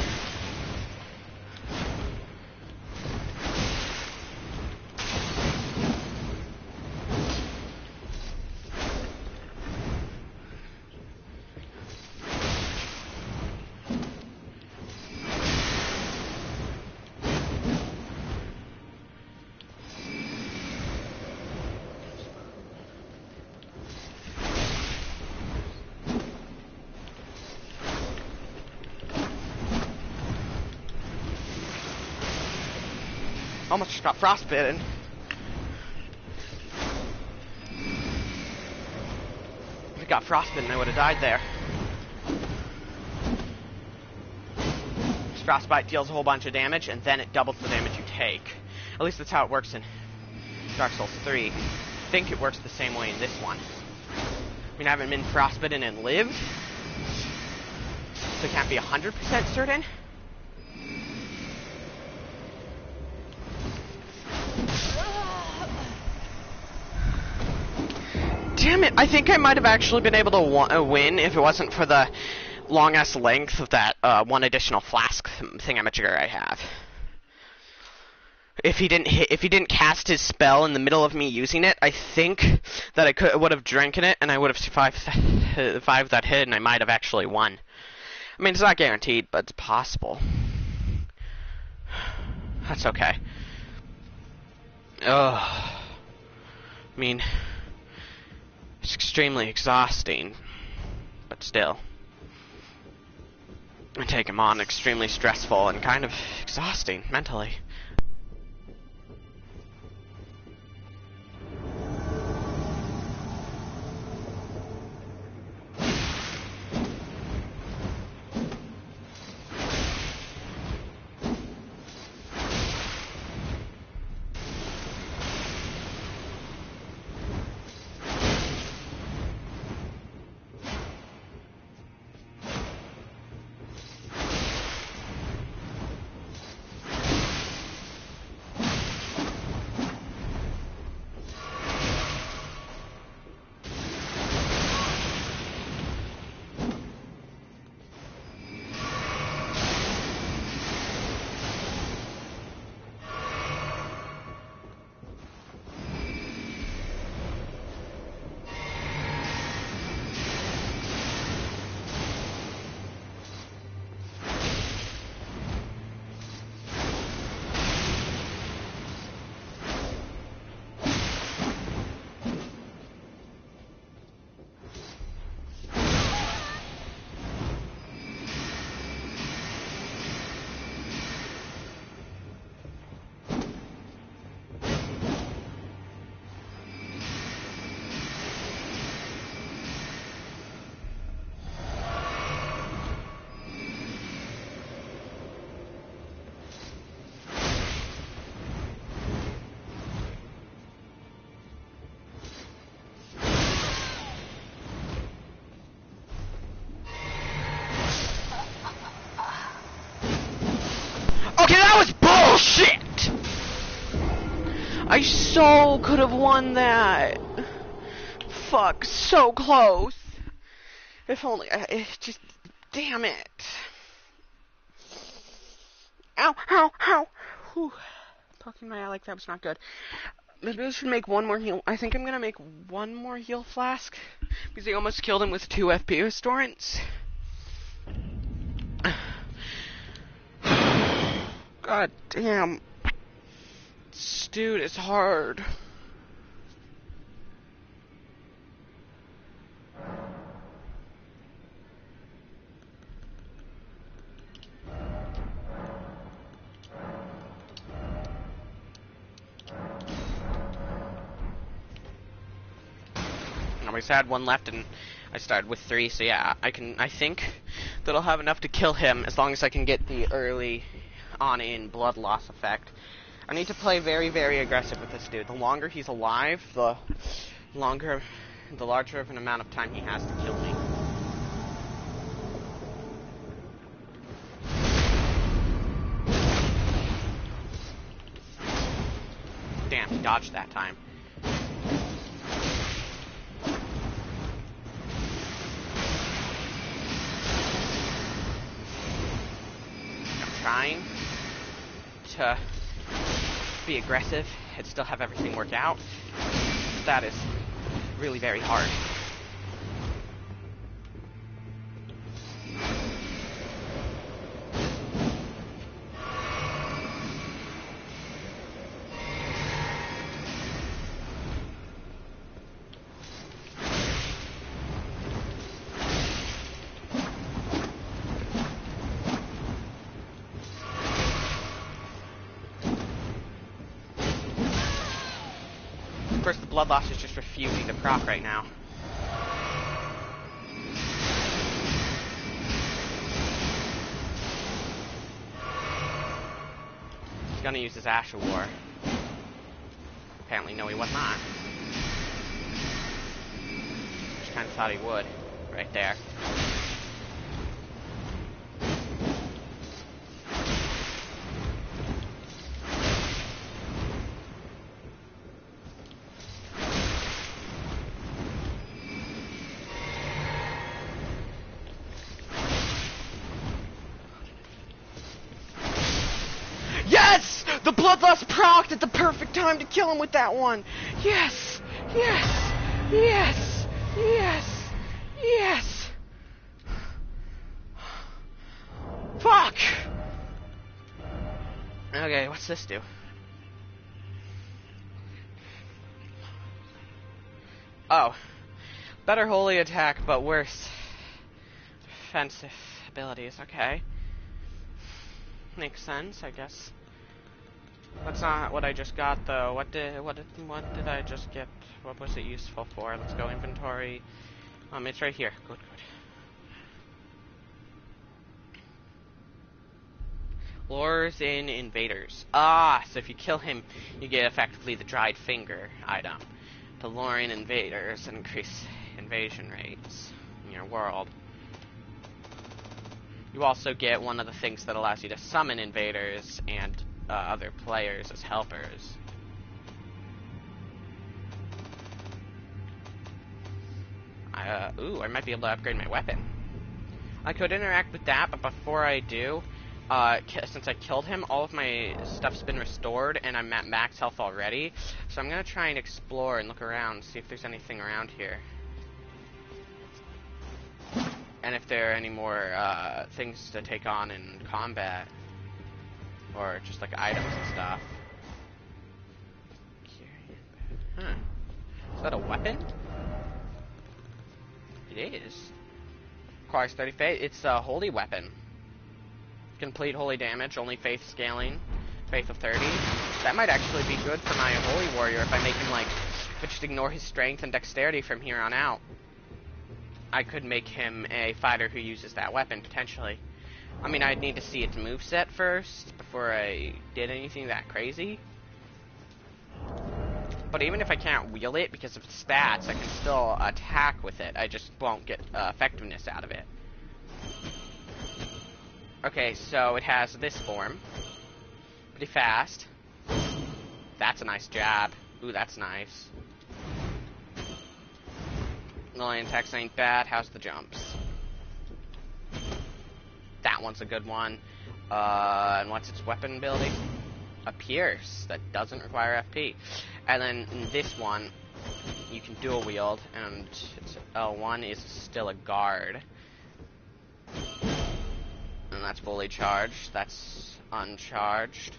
Almost just got frostbitten. If I got frostbitten, I would have died there. Frostbite deals a whole bunch of damage, and then it doubles the damage you take. At least that's how it works in Dark Souls 3. I think it works the same way in this one. I mean, I haven't been frostbitten and lived, so I can't be 100% certain. Damn it, I think I might have actually been able to win if it wasn't for the long-ass length of that one additional flask thingamajigger I have. If he didn't cast his spell in the middle of me using it, I think that I would have drinking it and I would have survived that hit and I might have actually won. I mean, it's not guaranteed, but it's possible. That's okay. Ugh. I mean, it's extremely exhausting, but still. I take him on extremely stressful and kind of exhausting mentally. Okay, that was bullshit! I so could have won that. Fuck, so close. If only, just, damn it. Ow, ow, ow. Whew. Poking my eye like that was not good. Maybe I should make one more heal. I think I'm gonna make one more heal flask. Because I almost killed him with 2 FP restorants. God damn. Dude, it's hard. I always had 1 left and I started with 3, so yeah, I think that I'll have enough to kill him as long as I can get the early on-in blood loss effect. I need to play very, very aggressive with this dude. The longer he's alive, the larger of an amount of time he has to kill me. Damn, he dodged that time. I'm trying to be aggressive and still have everything work out. That is really very hard. Bloodloss is just refusing to proc right now. He's gonna use his Ash of War. Apparently, no, he was not. Just kind of thought he would, right there. Yes! The Bloodlust procced at the perfect time to kill him with that one! Yes! Yes! Yes! Yes! Yes! Fuck! Okay, what's this do? Oh. Better holy attack, but worse defensive abilities. Okay. Makes sense, I guess. That's not what I just got, though. What did I just get? What was it useful for? Let's go inventory. It's right here. Good, good. Lures in invaders. Ah, so if you kill him, you get effectively the dried finger item. To lure in invaders and increase invasion rates in your world. You also get one of the things that allows you to summon invaders and other players as helpers. Ooh, I might be able to upgrade my weapon. I could interact with that, but before I do, since I killed him, all of my stuff's been restored, and I'm at max health already. So I'm gonna try and explore and look around, see if there's anything around here. And if there are any more things to take on in combat. Or just like items and stuff. Huh. Is that a weapon? It is. Requires 30 faith. It's a holy weapon. Complete holy damage, only faith scaling. Faith of 30. That might actually be good for my holy warrior if I make him like, if I just ignore his strength and dexterity from here on out. I could make him a fighter who uses that weapon, potentially. I mean, I'd need to see its moveset first before I did anything that crazy. But even if I can't wield it because of its stats, I can still attack with it. I just won't get effectiveness out of it. Okay, so it has this form. Pretty fast. That's a nice jab. Ooh, that's nice. The line attacks ain't bad. How's the jumps? That one's a good one. And what's its weapon ability? A pierce that doesn't require FP. And then this one, you can dual wield, and its L1 is still a guard. And that's fully charged. That's uncharged.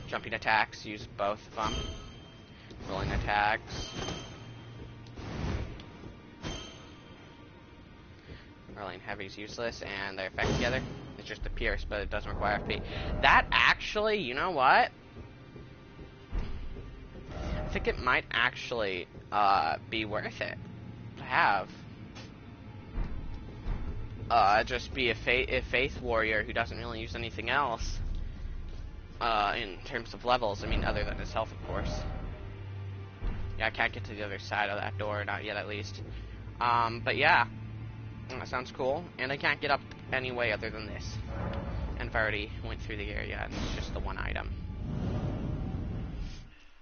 Jumping attacks, use both of them. Rolling attacks. Rolling heavy is useless, and they effect together. It's just a pierce, but it doesn't require FP. That actually, you know what? I think it might actually be worth it to have. Just be a faith warrior who doesn't really use anything else. In terms of levels, I mean, other than his health, of course. Yeah, I can't get to the other side of that door, not yet at least. But yeah. That sounds cool, and I can't get up any way other than this. And I've already went through the area, and it's just the one item.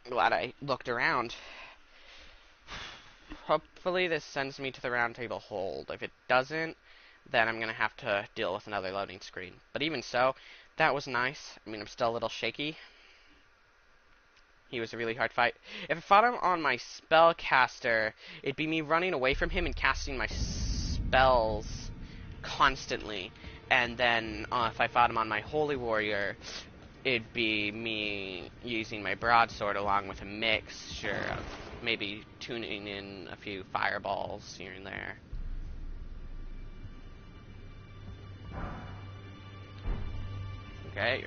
Glad I looked around. Hopefully this sends me to the round table hold. If it doesn't, then I'm gonna have to deal with another loading screen. But even so, that was nice. I mean, I'm still a little shaky. He was a really hard fight. If I fought him on my spellcaster, it'd be me running away from him and casting my spells constantly, and then if I fought him on my holy warrior, it'd be me using my broadsword along with a mixture of maybe tuning in a few fireballs here and there. Okay,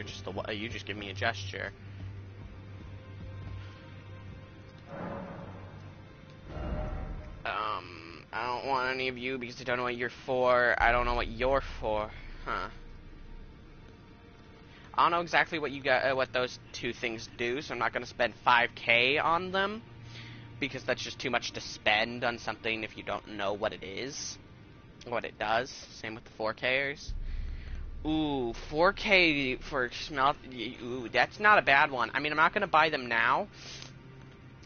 you just give me a gesture. any of you because I don't know what you're for. I don't know what you're for. Huh. I don't know exactly what you got, what those two things do, so I'm not going to spend 5K on them, because that's just too much to spend on something if you don't know what it is, what it does. Same with the 4Kers. Ooh, 4K for smelt. Ooh, that's not a bad one. I mean, I'm not going to buy them now,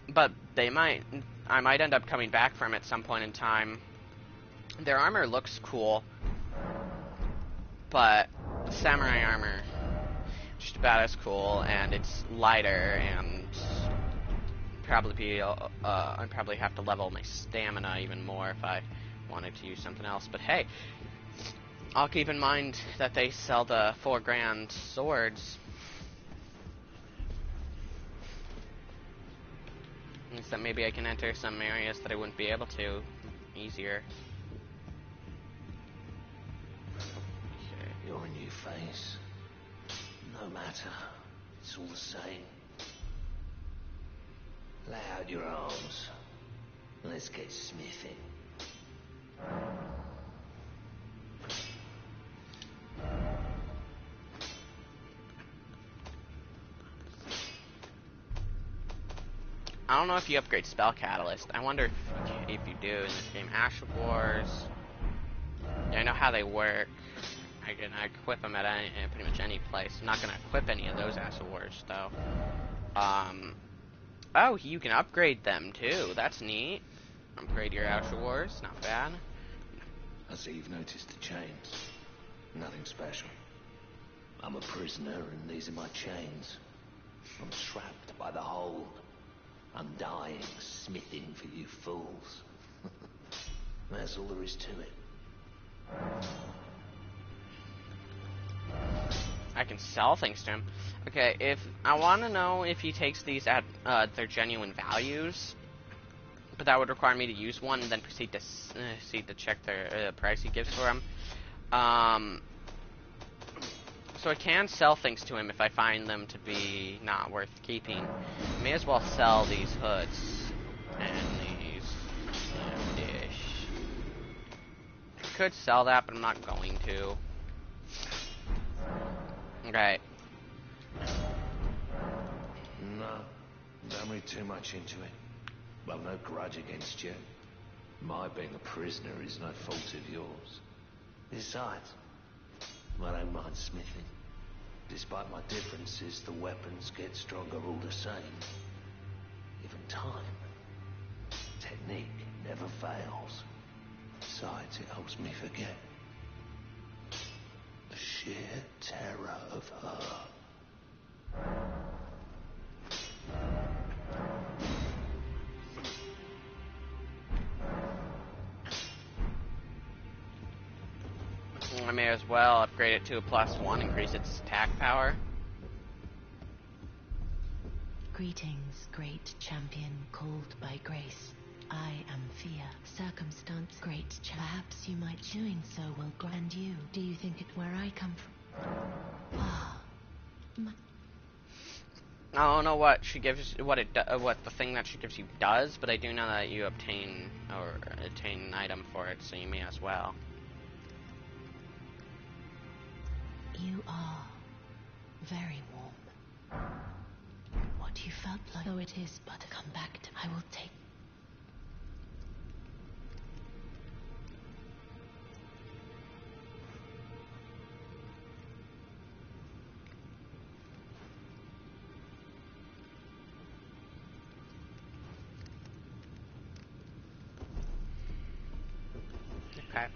but I might end up coming back for them at some point in time. Their armor looks cool, but the samurai armor just about as cool, and it's lighter, and I'd probably have to level my stamina even more if I wanted to use something else. But hey, I'll keep in mind that they sell the $4,000 swords. Means that maybe I can enter some areas that I wouldn't be able to easier. You're a new face. No matter, it's all the same. Lay out your arms. Let's get smithing. I don't know if you upgrade Spell Catalyst. I wonder if you do in this game. Ash of Wars. Yeah, I know how they work. I can equip them at pretty much any place. I'm not going to equip any of those Ash of Wars, though. Oh, you can upgrade them, too. That's neat. Upgrade your Ash of Wars. Not bad. I see you've noticed the chains. Nothing special. I'm a prisoner, and these are my chains. I'm trapped by the hold. I'm dying, smithing for you fools. That's all there is to it. I can sell things to him. Okay, if I want to know if he takes these at their genuine values, but that would require me to use one and then proceed to check their price he gives for them. So I can sell things to him if I find them to be not worth keeping. May as well sell these hoods and these dish. I could sell that, but I'm not going to. Okay. No, don't read too much into it. I've no grudge against you. My being a prisoner is no fault of yours. Besides, I don't mind smithing. Despite my differences, the weapons get stronger all the same. Given time, technique never fails. Besides, it helps me forget the sheer terror of her. I may as well upgrade it to a +1, increase its attack power. Greetings, great champion called by grace. I am fear. Circumstance, great perhaps you might doing so will grant you. Do you think it where I come from? Ah. I don't know what she gives, what the thing that she gives you does, but I do know that you obtain an item for it, so you may as well. You are very warm. What you felt like, though it is but come back to, I will take. Okay.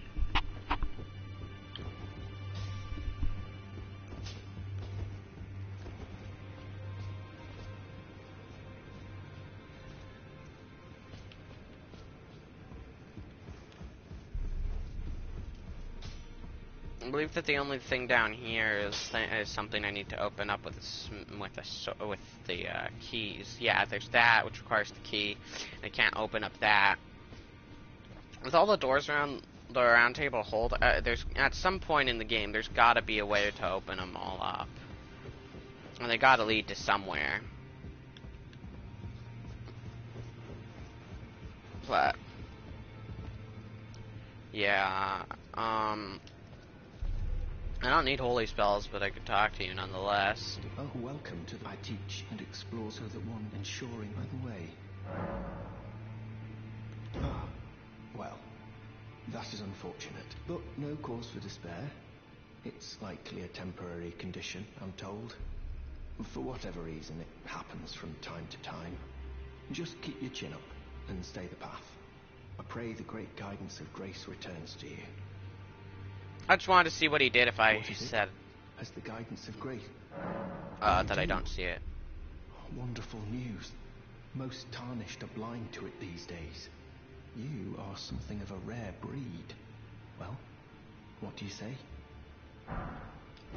I believe that the only thing down here is something I need to open up with the keys. Yeah, there's that, which requires the key. I can't open up that. With all the doors around the round table hold, there's at some point in the game there's got to be a way to open them all up, and they got to lead to somewhere. But Yeah, I don't need holy spells, but I could talk to you nonetheless. Oh, welcome to the I teach and explore so that one ensuring by the way. Ah, well, that is unfortunate, but no cause for despair. It's likely a temporary condition, I'm told. For whatever reason, it happens from time to time. Just keep your chin up and stay the path. I pray the great guidance of grace returns to you. I just wanted to see what he did if I What is it? said As the guidance of grace. that I don't see it. Wonderful news. Most tarnished are blind to it these days. You are something of a rare breed. Well, what do you say?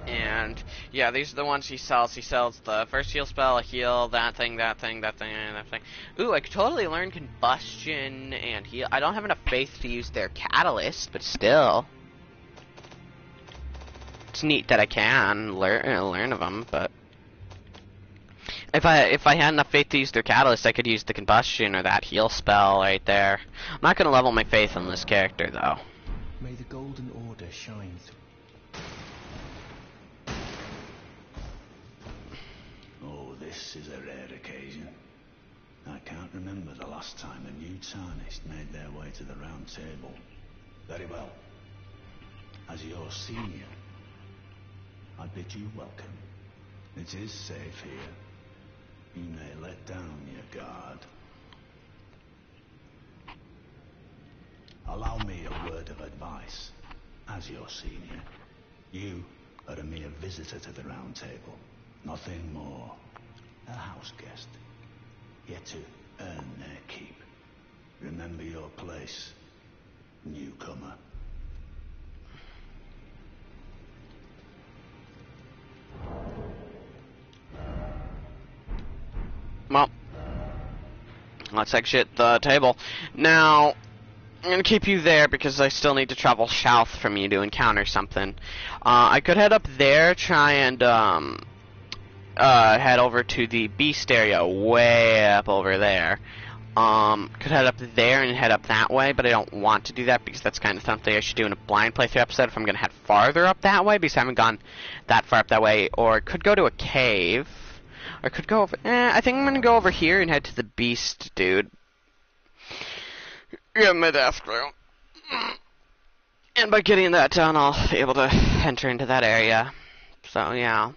And yeah, these are the ones he sells. He sells the first heal spell, a heal, that thing, that thing, that thing, and that thing. Ooh, I could totally learn combustion and heal. I don't have enough faith to use their catalyst, but still. It's neat that I can learn of them, but if I had enough faith to use their catalyst, I could use the combustion or that heal spell right there. I'm not gonna level my faith on this character though. May the Golden Order shine through. Oh, this is a rare occasion. I can't remember the last time a new Tarnished made their way to the Round Table. Very well. As your senior, I bid you welcome. It is safe here. You may let down your guard. Allow me a word of advice. As your senior, you are a mere visitor to the Round Table. Nothing more. A house guest. Yet to earn their keep. Remember your place, newcomer. Well, let's exit the table. Now, I'm gonna keep you there because I still need to travel south from you to encounter something. I could head up there, try and head over to the beast area way up over there. Could head up there and head up that way, but I don't want to do that because that's kind of something I should do in a blind playthrough episode if I'm gonna head farther up that way because I haven't gone that far up that way. Or could go to a cave. Or could go over... I think I'm gonna go over here and head to the beast, dude. Yeah, my death room. And by getting that done, I'll be able to enter into that area. So, yeah.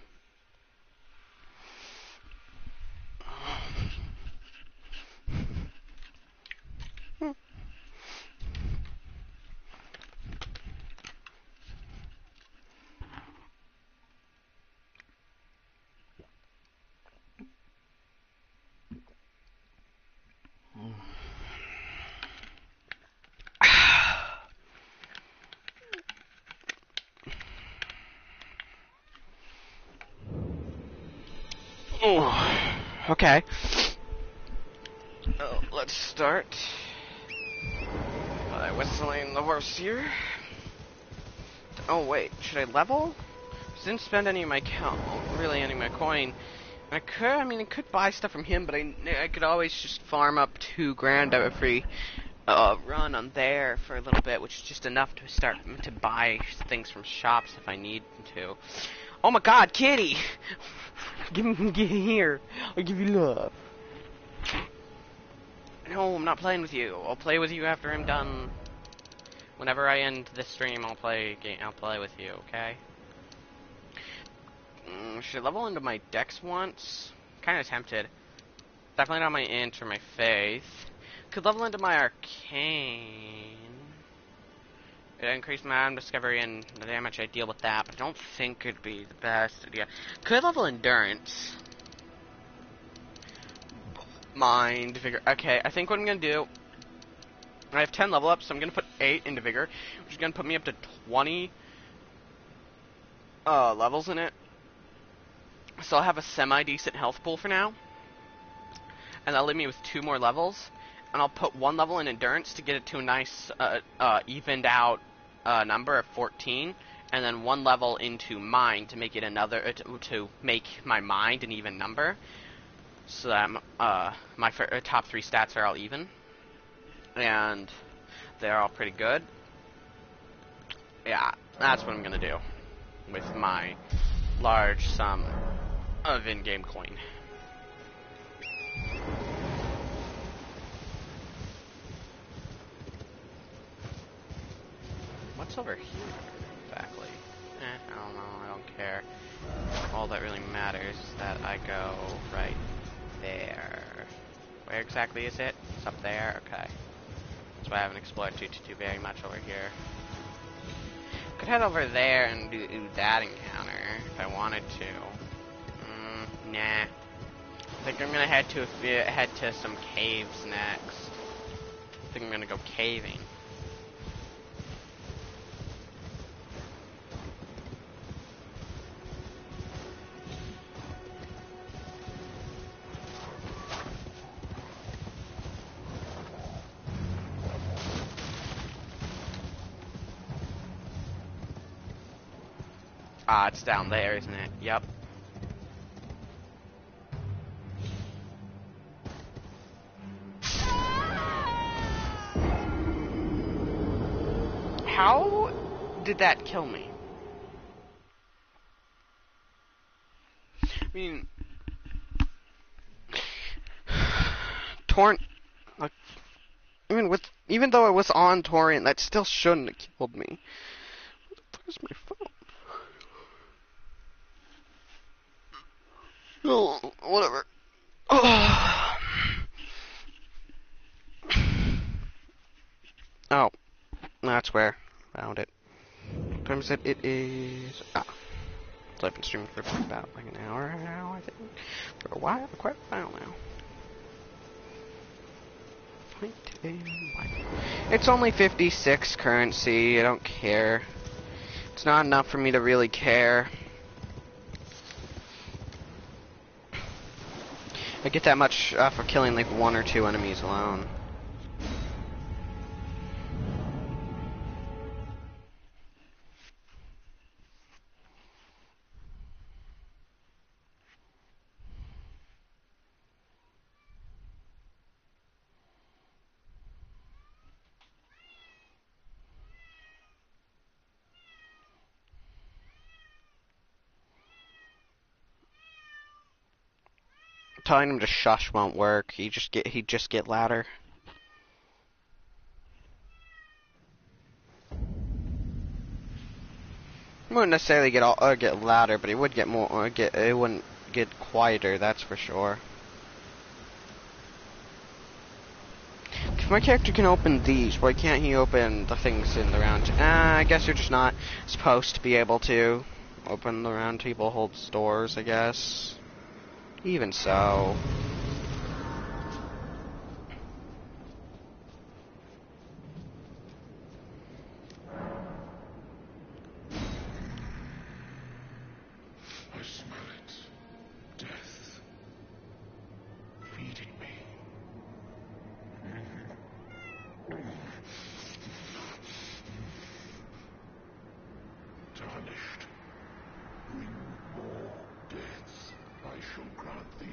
Oh, okay. Let's start by whistling the horse here. Oh wait, should I level? Didn't spend any of my any of my coin. I could buy stuff from him, but I could always just farm up 2 grand every run on there for a little bit, which is just enough to start to buy things from shops if I need to. Oh my God, kitty! Get here. I'll give you love. No, I'm not playing with you. I'll play with you after I'm done. Whenever I end this stream, I'll play with you, okay? Should I level into my dex once? Kind of tempted. Definitely not my int or my faith. Could level into my arcane. It increased my item discovery and the damage I deal with that, but I don't think it'd be the best idea. Could level endurance. Mind, vigor. Okay, I think what I'm gonna do, I have 10 level ups, so I'm gonna put 8 into vigor, which is gonna put me up to 20 levels in it. So I'll have a semi-decent health pool for now, and that'll leave me with 2 more levels, and I'll put 1 level in endurance to get it to a nice evened out number of 14, and then 1 level into mind to make it another to make my mind an even number, so that my top 3 stats are all even, and they're all pretty good. Yeah, that's what I'm gonna do with my large sum of in-game coin. What's over here exactly? I don't know, I don't care. All that really matters is that I go right there. Where exactly is it? It's up there? Okay. That's why I haven't explored too very much over here. Could head over there and do that encounter if I wanted to. Nah. I think I'm gonna head to some caves next. I think I'm gonna go caving. Ah, it's down there, isn't it? Yep. How did that kill me? I mean, torrent, like, even though I was on torrent, that still shouldn't have killed me. Where's my phone? Oh, whatever. Oh, that's where. Found it. What time is it? It is... Ah. So I've been streaming for about like an hour now, I think. For a while, quite a while now. It's only 56 currency, I don't care. It's not enough for me to really care. I get that much for killing like 1 or 2 enemies alone. Telling him to shush won't work. He'd just get louder. It wouldn't necessarily get louder, but it would get more it wouldn't get quieter, that's for sure. If my character can open these, why can't he open the things in the round? I guess you're just not supposed to be able to open the round table holds doors, I guess. Even so. I smell it. Death. Feeding me. Tarnished. Bring more deaths. I shall grant thee.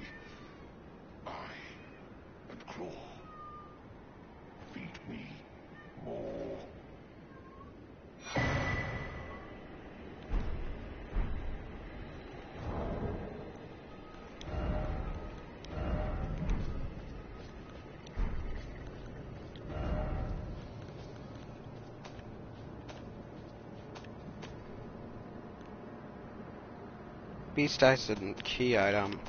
Eye and claw. Feed me more. Beast Eyes is a key item.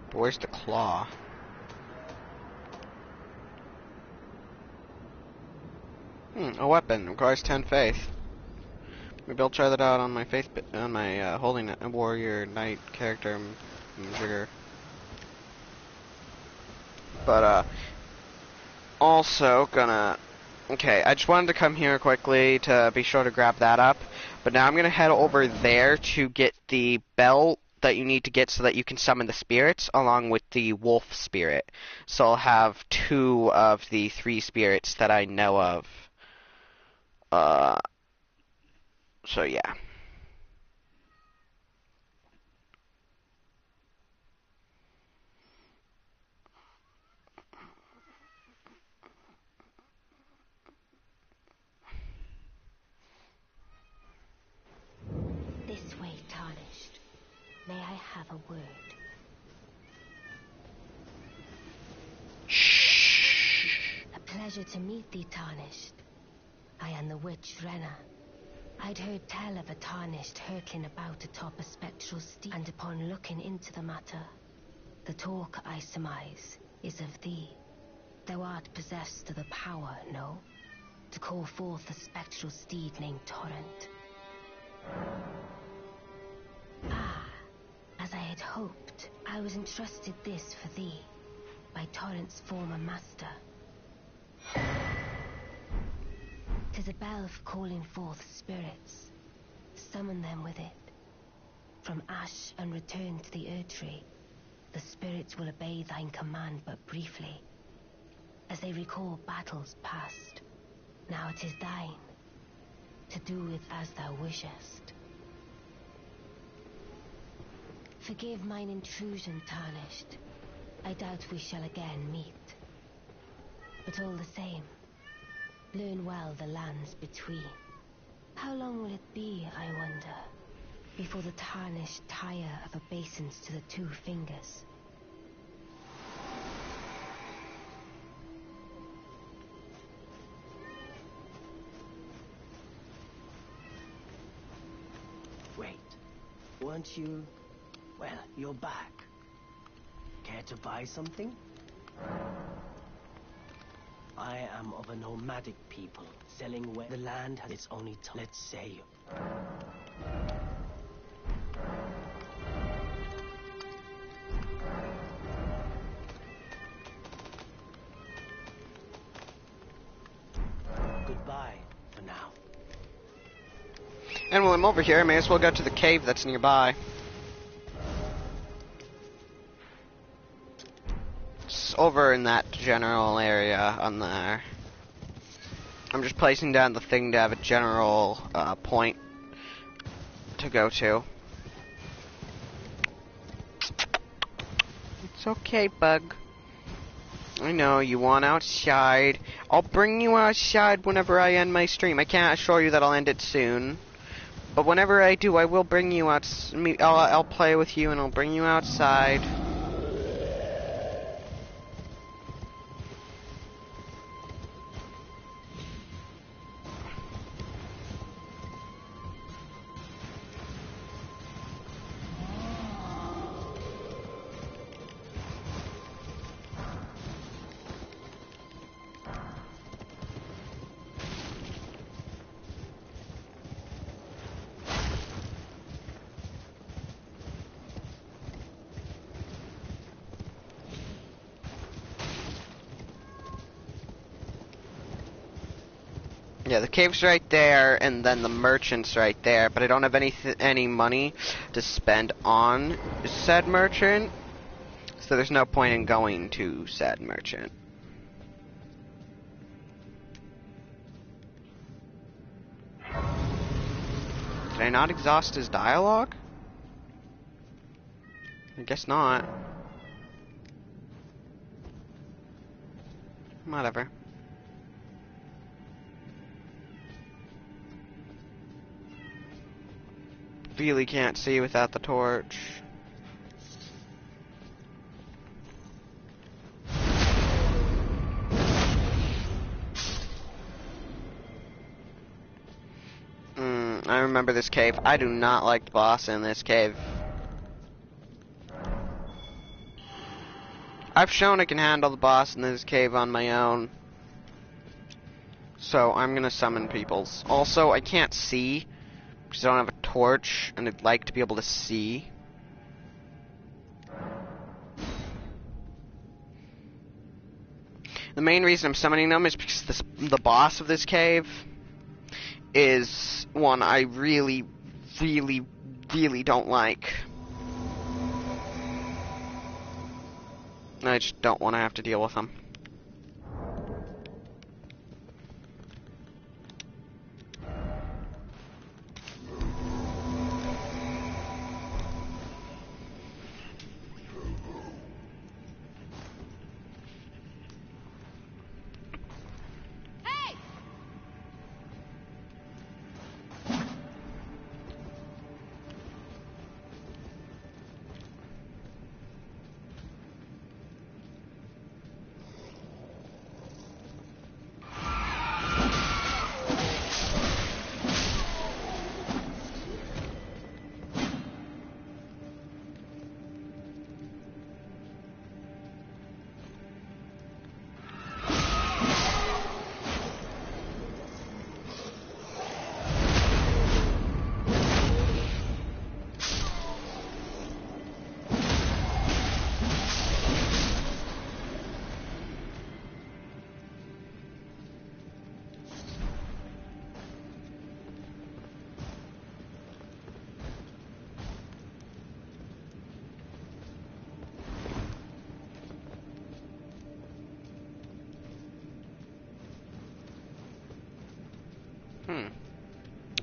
But where's the claw? A weapon. Requires 10 faith. Maybe I'll try that out on my holy warrior knight character trigger. But also gonna. Okay, I just wanted to come here quickly to be sure to grab that up. But now I'm gonna head over there to get the bell that you need to get so that you can summon the spirits along with the wolf spirit. So I'll have 2 of the 3 spirits that I know of. So yeah. May I have a word? Shh. A pleasure to meet thee, Tarnished. I am the witch Renna. I'd heard tell of a Tarnished hurtling about atop a spectral steed, and upon looking into the matter, the talk, I surmise, is of thee. Thou art possessed of the power, no? To call forth a spectral steed named Torrent. Ah, as I had hoped, I was entrusted this for thee, by Torrent's former master. 'Tis a bell for calling forth spirits. Summon them with it. From ash and return to the Erdtree, the spirits will obey thine command but briefly, as they recall battles past. Now it is thine, to do with as thou wishest. Forgive mine intrusion, Tarnished. I doubt we shall again meet. But all the same, learn well the lands between. How long will it be, I wonder, before the Tarnished tire of obeisance to the two fingers? Wait, weren't you... Well, you're back. Care to buy something? I am of a nomadic people, selling where the land has its only time. Let's say... Goodbye, for now. And while I'm over here, I may as well go to the cave that's nearby. It's over in that general area on there. I'm just placing down the thing to have a general point to go to. It's okay, bug. I know, you want outside. I'll bring you outside whenever I end my stream. I can't assure you that I'll end it soon. But whenever I do, I will bring you out. I'll play with you and I'll bring you outside. Yeah, the cave's right there, and then the merchant's right there, but I don't have any money to spend on said merchant, so there's no point in going to said merchant. Did I not exhaust his dialogue? I guess not. Whatever. Really can't see without the torch. I remember this cave. I do not like the boss in this cave. I've shown I can handle the boss in this cave on my own. So I'm gonna summon peoples. Also, I can't see because I don't have a torch, and I'd like to be able to see. The main reason I'm summoning them is because the boss of this cave is one I really, really, really don't like. I just don't want to have to deal with him.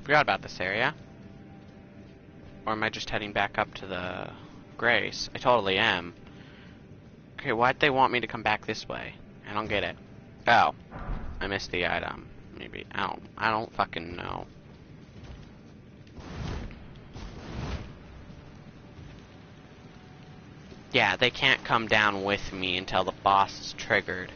Forgot about this area. Or am I just heading back up to the Grace? I totally am. Okay, why'd they want me to come back this way? I don't get it. Oh. I missed the item. Maybe. I don't fucking know. Yeah, they can't come down with me until the boss is triggered.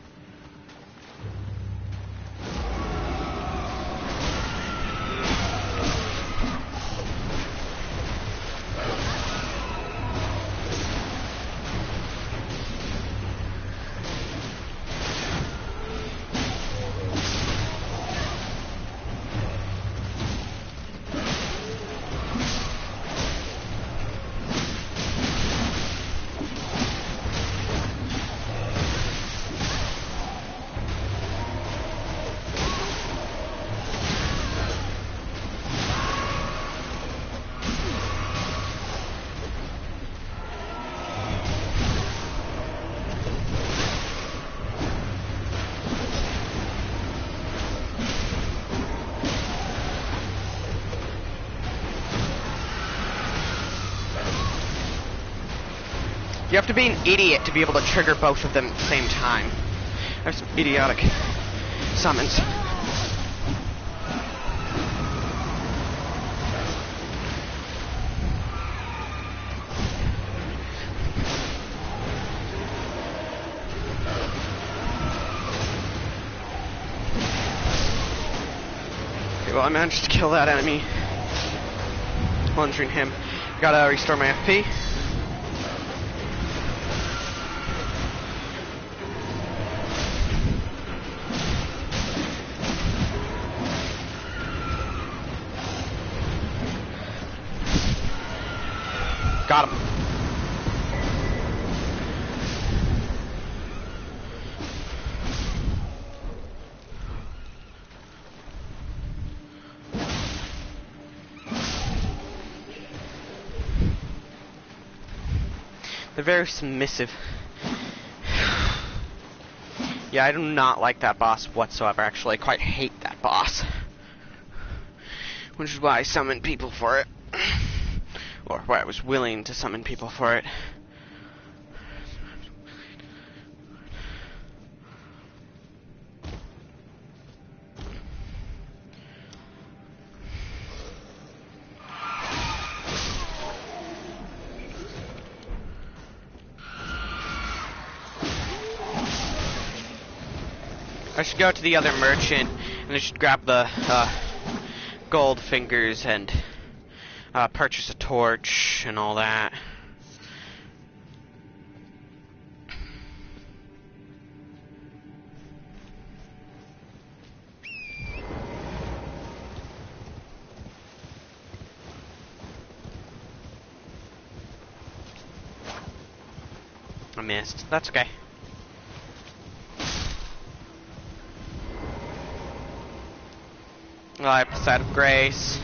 You have to be an idiot to be able to trigger both of them at the same time. I have some idiotic summons. Okay, well, I managed to kill that enemy. Plunging him. Gotta restore my FP. Got him. They're very submissive. Yeah, I do not like that boss whatsoever. Actually, I quite hate that boss. Which is why I summoned people for it. Or why I was willing to summon people for it. I should go to the other merchant and I should grab the gold fingers and purchase a torch and all that. I missed. That's okay. Side of Grace.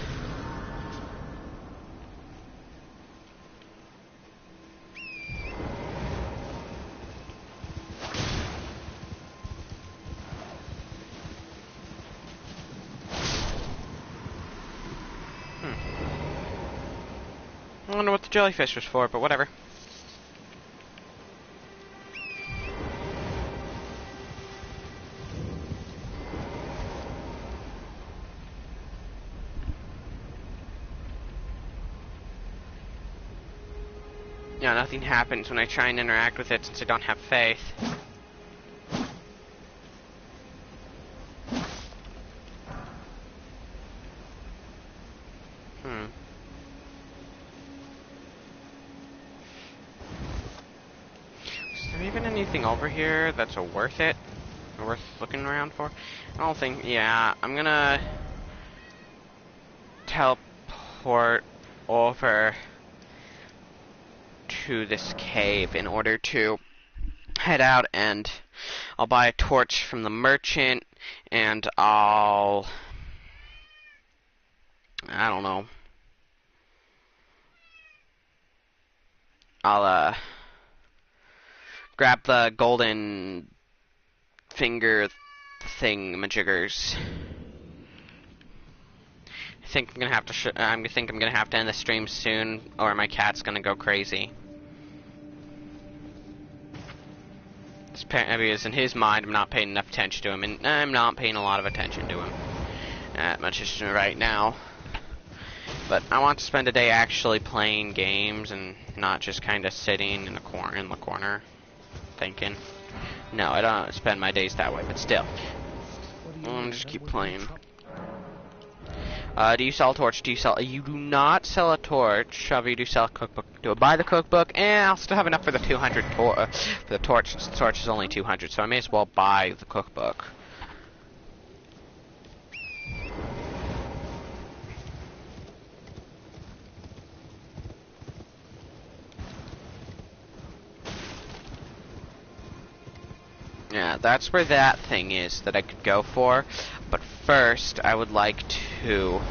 I wonder what the jellyfish was for, but whatever. Yeah, nothing happens when I try and interact with it since I don't have faith. Is there even anything over here that's worth it? Or worth looking around for? I don't think... Yeah, I'm gonna... teleport over to this cave in order to head out, and I'll buy a torch from the merchant, and I don't know. I'll grab the golden finger thing majiggers. think I'm gonna have to. I think I'm gonna have to end the stream soon, or my cat's gonna go crazy. Because in his mind, I'm not paying enough attention to him, and I'm not paying a lot of attention to him much as right now. But I want to spend a day actually playing games and not just kind of sitting in the corner, thinking. No, I don't spend my days that way, but still. I'll just keep playing. Do you sell a torch? You do not sell a torch. However, you do sell a cookbook. Do I buy the cookbook? I'll still have enough for the 200 for the torch. Since the torch is only 200, so I may as well buy the cookbook. Yeah, that's where that thing is that I could go for. But first, I would like to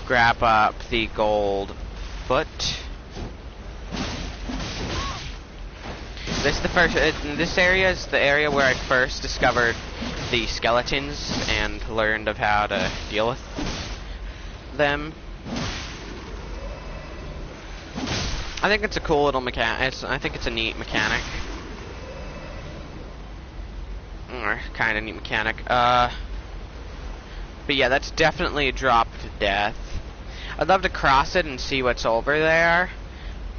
grab up the gold foot. This area is the area where I first discovered the skeletons and learned of how to deal with them. I think it's a cool little mechanic. I think it's a neat mechanic. Or kind of neat mechanic. But yeah, that's definitely a drop to death. I'd love to cross it and see what's over there,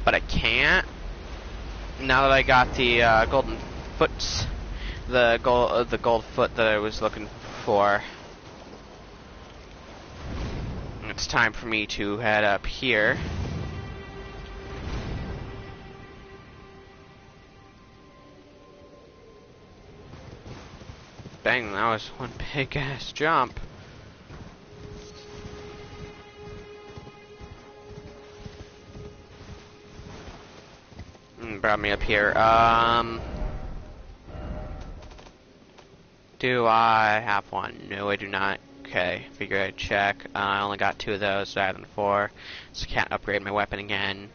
but I can't. Now that I got the golden foots, the gold foot that I was looking for, it's time for me to head up here. Dang, that was one big ass jump. Brought me up here. Do I have one? No, I do not. Okay, figure I'd check. I only got 2 of those rather than 4, so I can't upgrade my weapon again.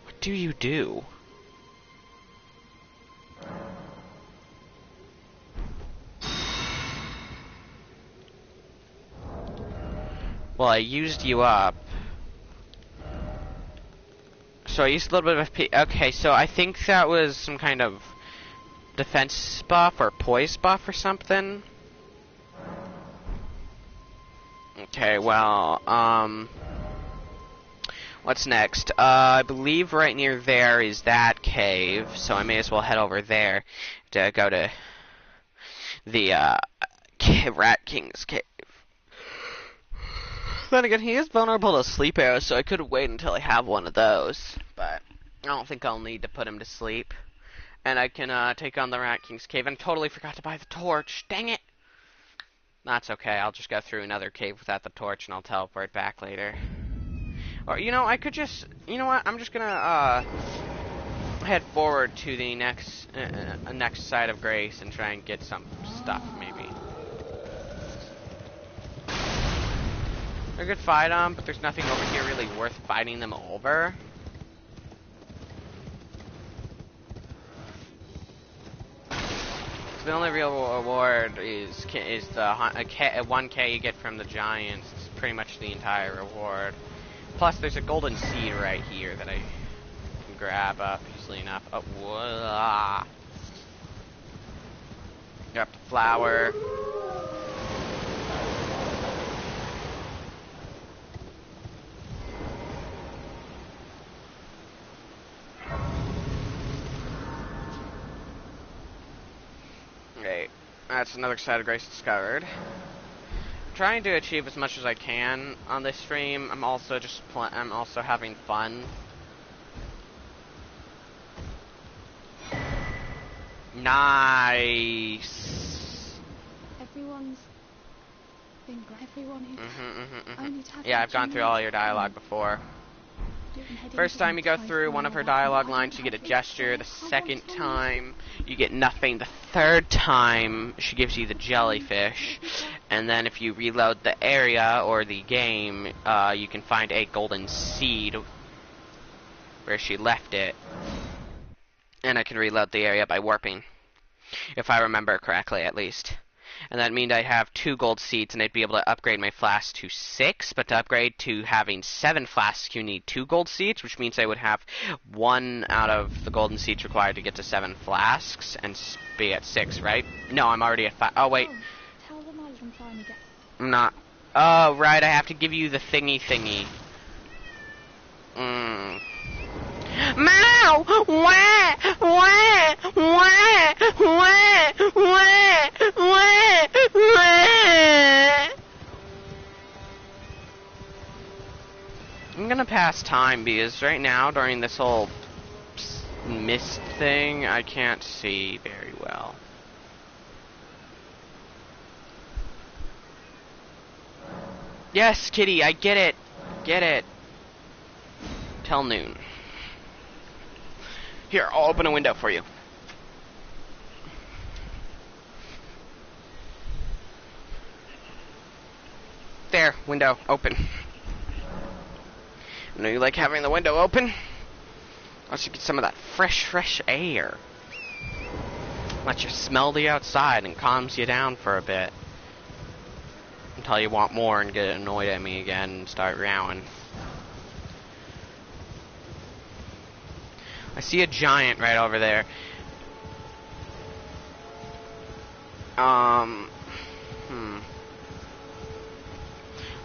What do you do? Well, I used you up. So I used a little bit of FP. Okay, so I think that was some kind of defense buff or poise buff or something. Okay, well, what's next? I believe right near there is that cave, so I may as well head over there to go to the Rat King's cave. Then again, he is vulnerable to sleep arrows, so I could wait until I have one of those. But I don't think I'll need to put him to sleep. And I can take on the Rat King's cave. And totally forgot to buy the torch. Dang it! That's okay. I'll just go through another cave without the torch, and I'll teleport back later. Or, you know, I could just... You know what? I'm just gonna head forward to the next side of Grace and try and get some stuff, maybe. I could fight them, but there's nothing over here really worth fighting them over. So the only real reward is the 1K you get from the giants. It's pretty much the entire reward. Plus, there's a golden seed right here that I can grab up easily enough. Oh, whoa. Grab the flower. That's another side of Grace discovered. I'm trying to achieve as much as I can on this stream. I'm also having fun. Nice. Everyone who's Yeah, I've gone through all your dialogue before. First time you go through one of her dialogue lines, you get a gesture. The second time, you get nothing. The third time, she gives you the jellyfish. And then if you reload the area or the game, you can find a golden seed where she left it. And I can reload the area by warping. If I remember correctly, at least. and that means I have 2 gold seeds, and I'd be able to upgrade my flasks to 6, but to upgrade to having 7 flasks, you need 2 gold seeds, which means I would have 1 out of the golden seeds required to get to 7 flasks, and be at 6, right? No, I'm already at 5. Oh, wait. Oh, tell them I'm trying to get... I'm not. Oh, right, I have to give you the thingy. Mow! Wah! Wah! Wah! Wah! Wah! Wah! Wah! I'm gonna pass time because right now, during this whole mist thing, I can't see very well. Yes, Kitty, I get it. Get it. Till noon. Here, I'll open a window for you. There, window open. I know you like having the window open. Lets you get some of that fresh air. Lets you smell the outside and calms you down for a bit. Until you want more and get annoyed at me again and start rowing. I see a giant right over there. I'm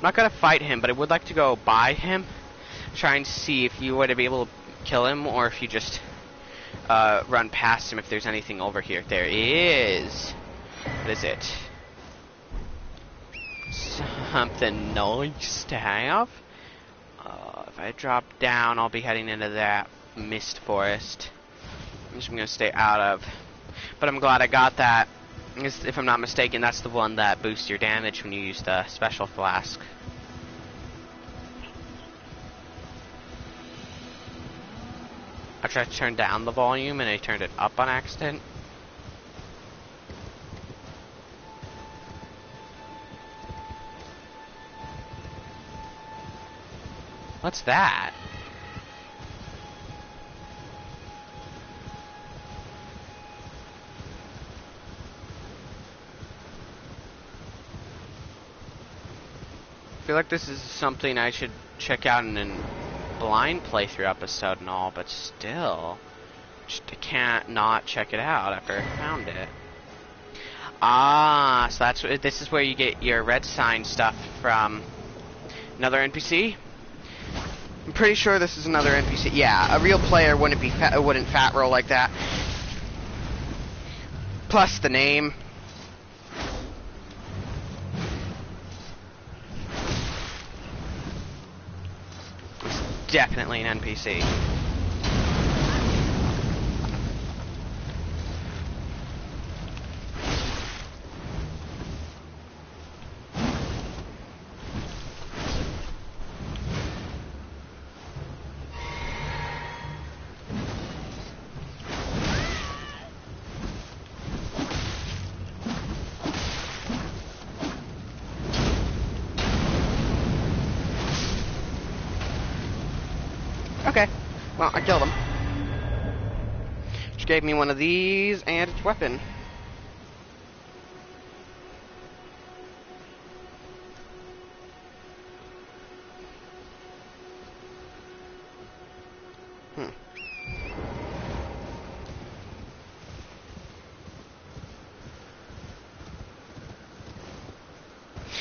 not gonna fight him, but I would like to go by him. Try and see if you would be able to kill him, or if you just run past him if there's anything over here. There is. What is it? Something nice to have. If I drop down, I'll be heading into that mist forest. I'm just gonna stay out of. But I'm glad I got that. If I'm not mistaken, that's the one that boosts your damage when you use the special flask. I tried to turn down the volume and I turned it up on accident. What's that? I feel like this is something I should check out in a blind playthrough episode and all, but still, just I can't not check it out after I found it. Ah, so this is where you get your red sign stuff from another NPC. I'm pretty sure this is another NPC. Yeah, a real player wouldn't fat roll like that. Plus the name. It's definitely an NPC. Okay, well, I killed him. Which gave me one of these and its weapon.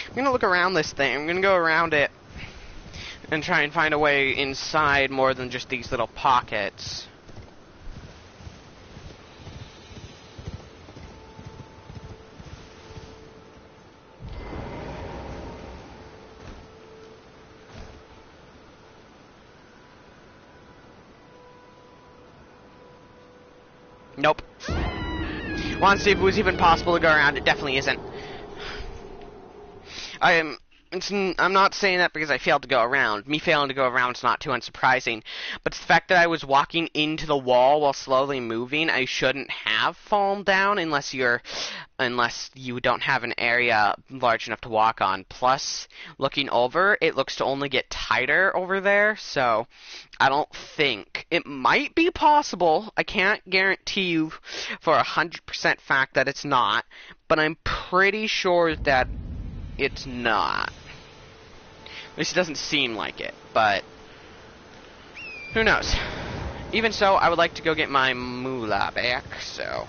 I'm gonna look around this thing. I'm gonna go around it and try and find a way inside more than just these little pockets. Nope. Want to see if it was even possible to go around. It definitely isn't. I am I'm not saying that because I failed to go around. Me failing to go around is not too unsurprising. But the fact that I was walking into the wall while slowly moving, I shouldn't have fallen down unless you don't have an area large enough to walk on. Plus, looking over, it looks to only get tighter over there, so I don't think. It might be possible. I can't guarantee you for 100% fact that it's not, but I'm pretty sure that it's not. At least it doesn't seem like it, but who knows? Even so, I would like to go get my moolah back, so...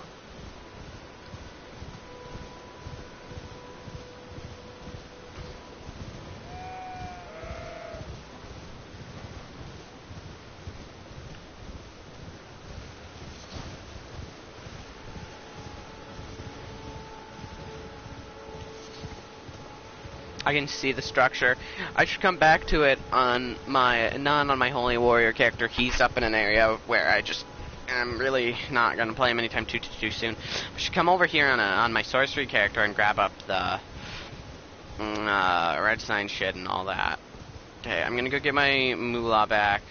I can see the structure. I should come back to it on my Holy Warrior character. He's up in an area where I'm really not gonna play him anytime too soon. I should come over here on my sorcery character and grab up the red sign shit and all that. Okay, I'm gonna go get my moolah back.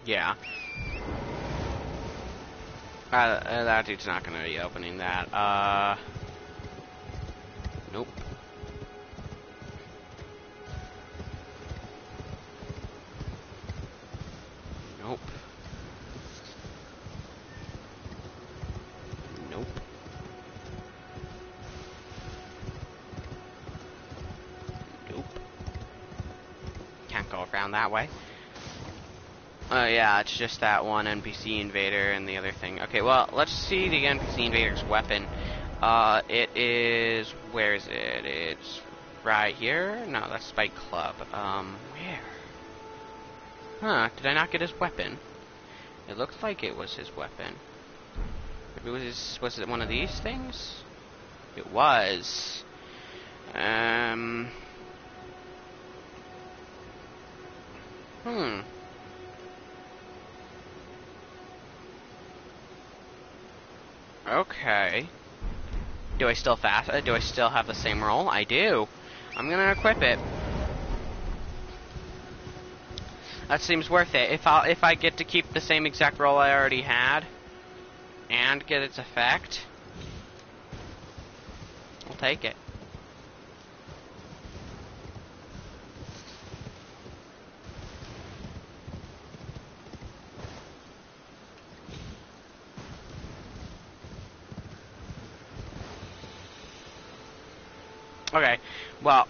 Yeah. That dude's not gonna be opening that. Nope. Nope. Nope. Nope. Can't go around that way. Yeah, it's just that one NPC invader and the other thing. Okay, well, let's see the NPC invader's weapon. It is... Where is it? It's right here? No, that's Spike Club. Where? Huh, did I not get his weapon? It looks like it was his weapon. Was it one of these things? It was. Okay. Do I still have the same role? I do. I'm gonna equip it. That seems worth it. If I get to keep the same exact role I already had and get its effect, I'll take it. Okay, well,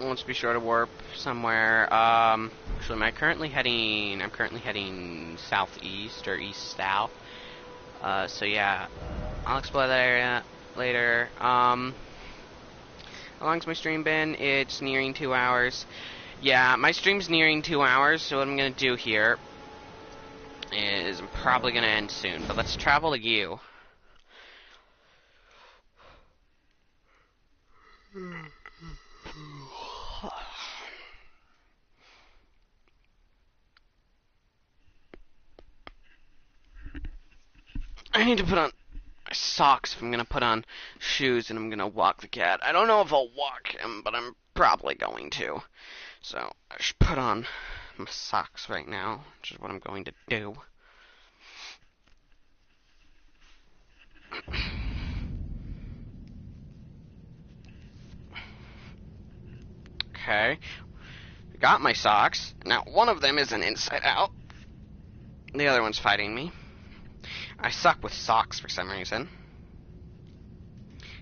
let's be sure to warp somewhere. Actually, I'm currently heading southeast or east-south. So yeah, I'll explore that area later. How long's my stream been? It's nearing 2 hours. Yeah, my stream's nearing 2 hours, so what I'm gonna do here is I'm probably gonna end soon, but let's travel to you. I need to put on my socks if I'm gonna put on shoes and I'm gonna walk the cat. I don't know if I'll walk him, but I'm probably going to. So I should put on my socks right now, which is what I'm going to do. Okay. Got my socks. Now, one of them is an inside out. The other one's fighting me. I suck with socks for some reason.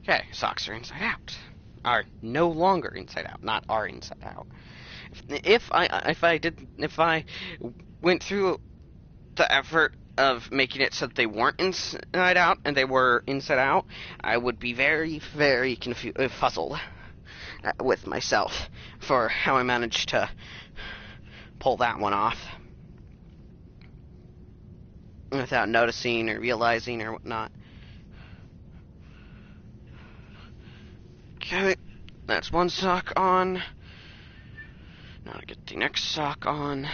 Okay, socks are inside out. are no longer inside out, not are inside out. If I went through the effort of making it so that they weren't inside out and they were inside out, I would be very, very puzzled with myself for how I managed to pull that one off without noticing or realizing or whatnot. Okay, that's one sock on. Now I get the next sock on.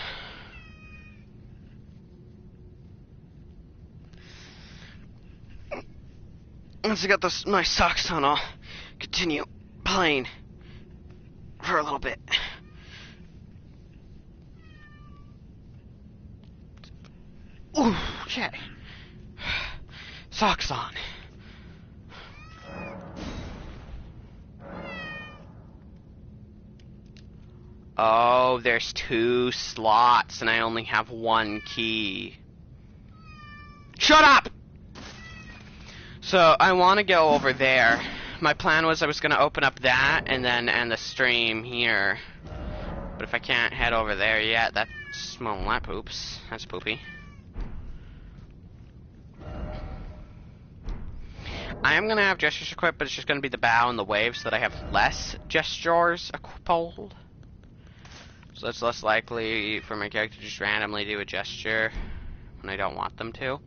Once I got my socks on, I'll continue playing for a little bit. Ooh, okay. Socks on. Oh, there's 2 slots and I only have 1 key. Shut up! So, I want to go over there. My plan was I was going to open up that and then end the stream here. But if I can't head over there yet, that's, well, that poops. That's poopy. I am going to have gestures equipped, but it's just going to be the bow and the wave so that I have less gestures equipped. So it's less likely for my character to just randomly do a gesture when I don't want them to.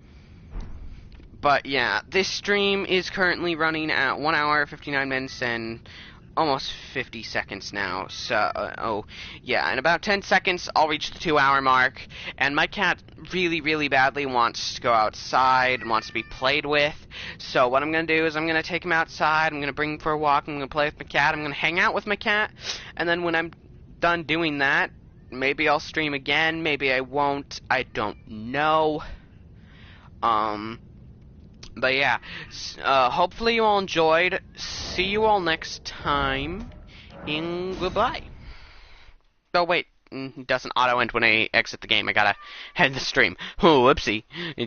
But yeah, this stream is currently running at 1 hour, 59 minutes, and almost 50 seconds now. So, yeah, in about 10 seconds, I'll reach the 2-hour mark. And my cat really, really badly wants to go outside and wants to be played with. So what I'm going to do is I'm going to take him outside, I'm going to bring him for a walk, I'm going to play with my cat, I'm going to hang out with my cat. And then when I'm done doing that, maybe I'll stream again, maybe I won't, I don't know. But yeah, hopefully you all enjoyed. See you all next time, and goodbye. Oh wait, it doesn't auto-end when I exit the game. I gotta end the stream. Oh, whoopsie.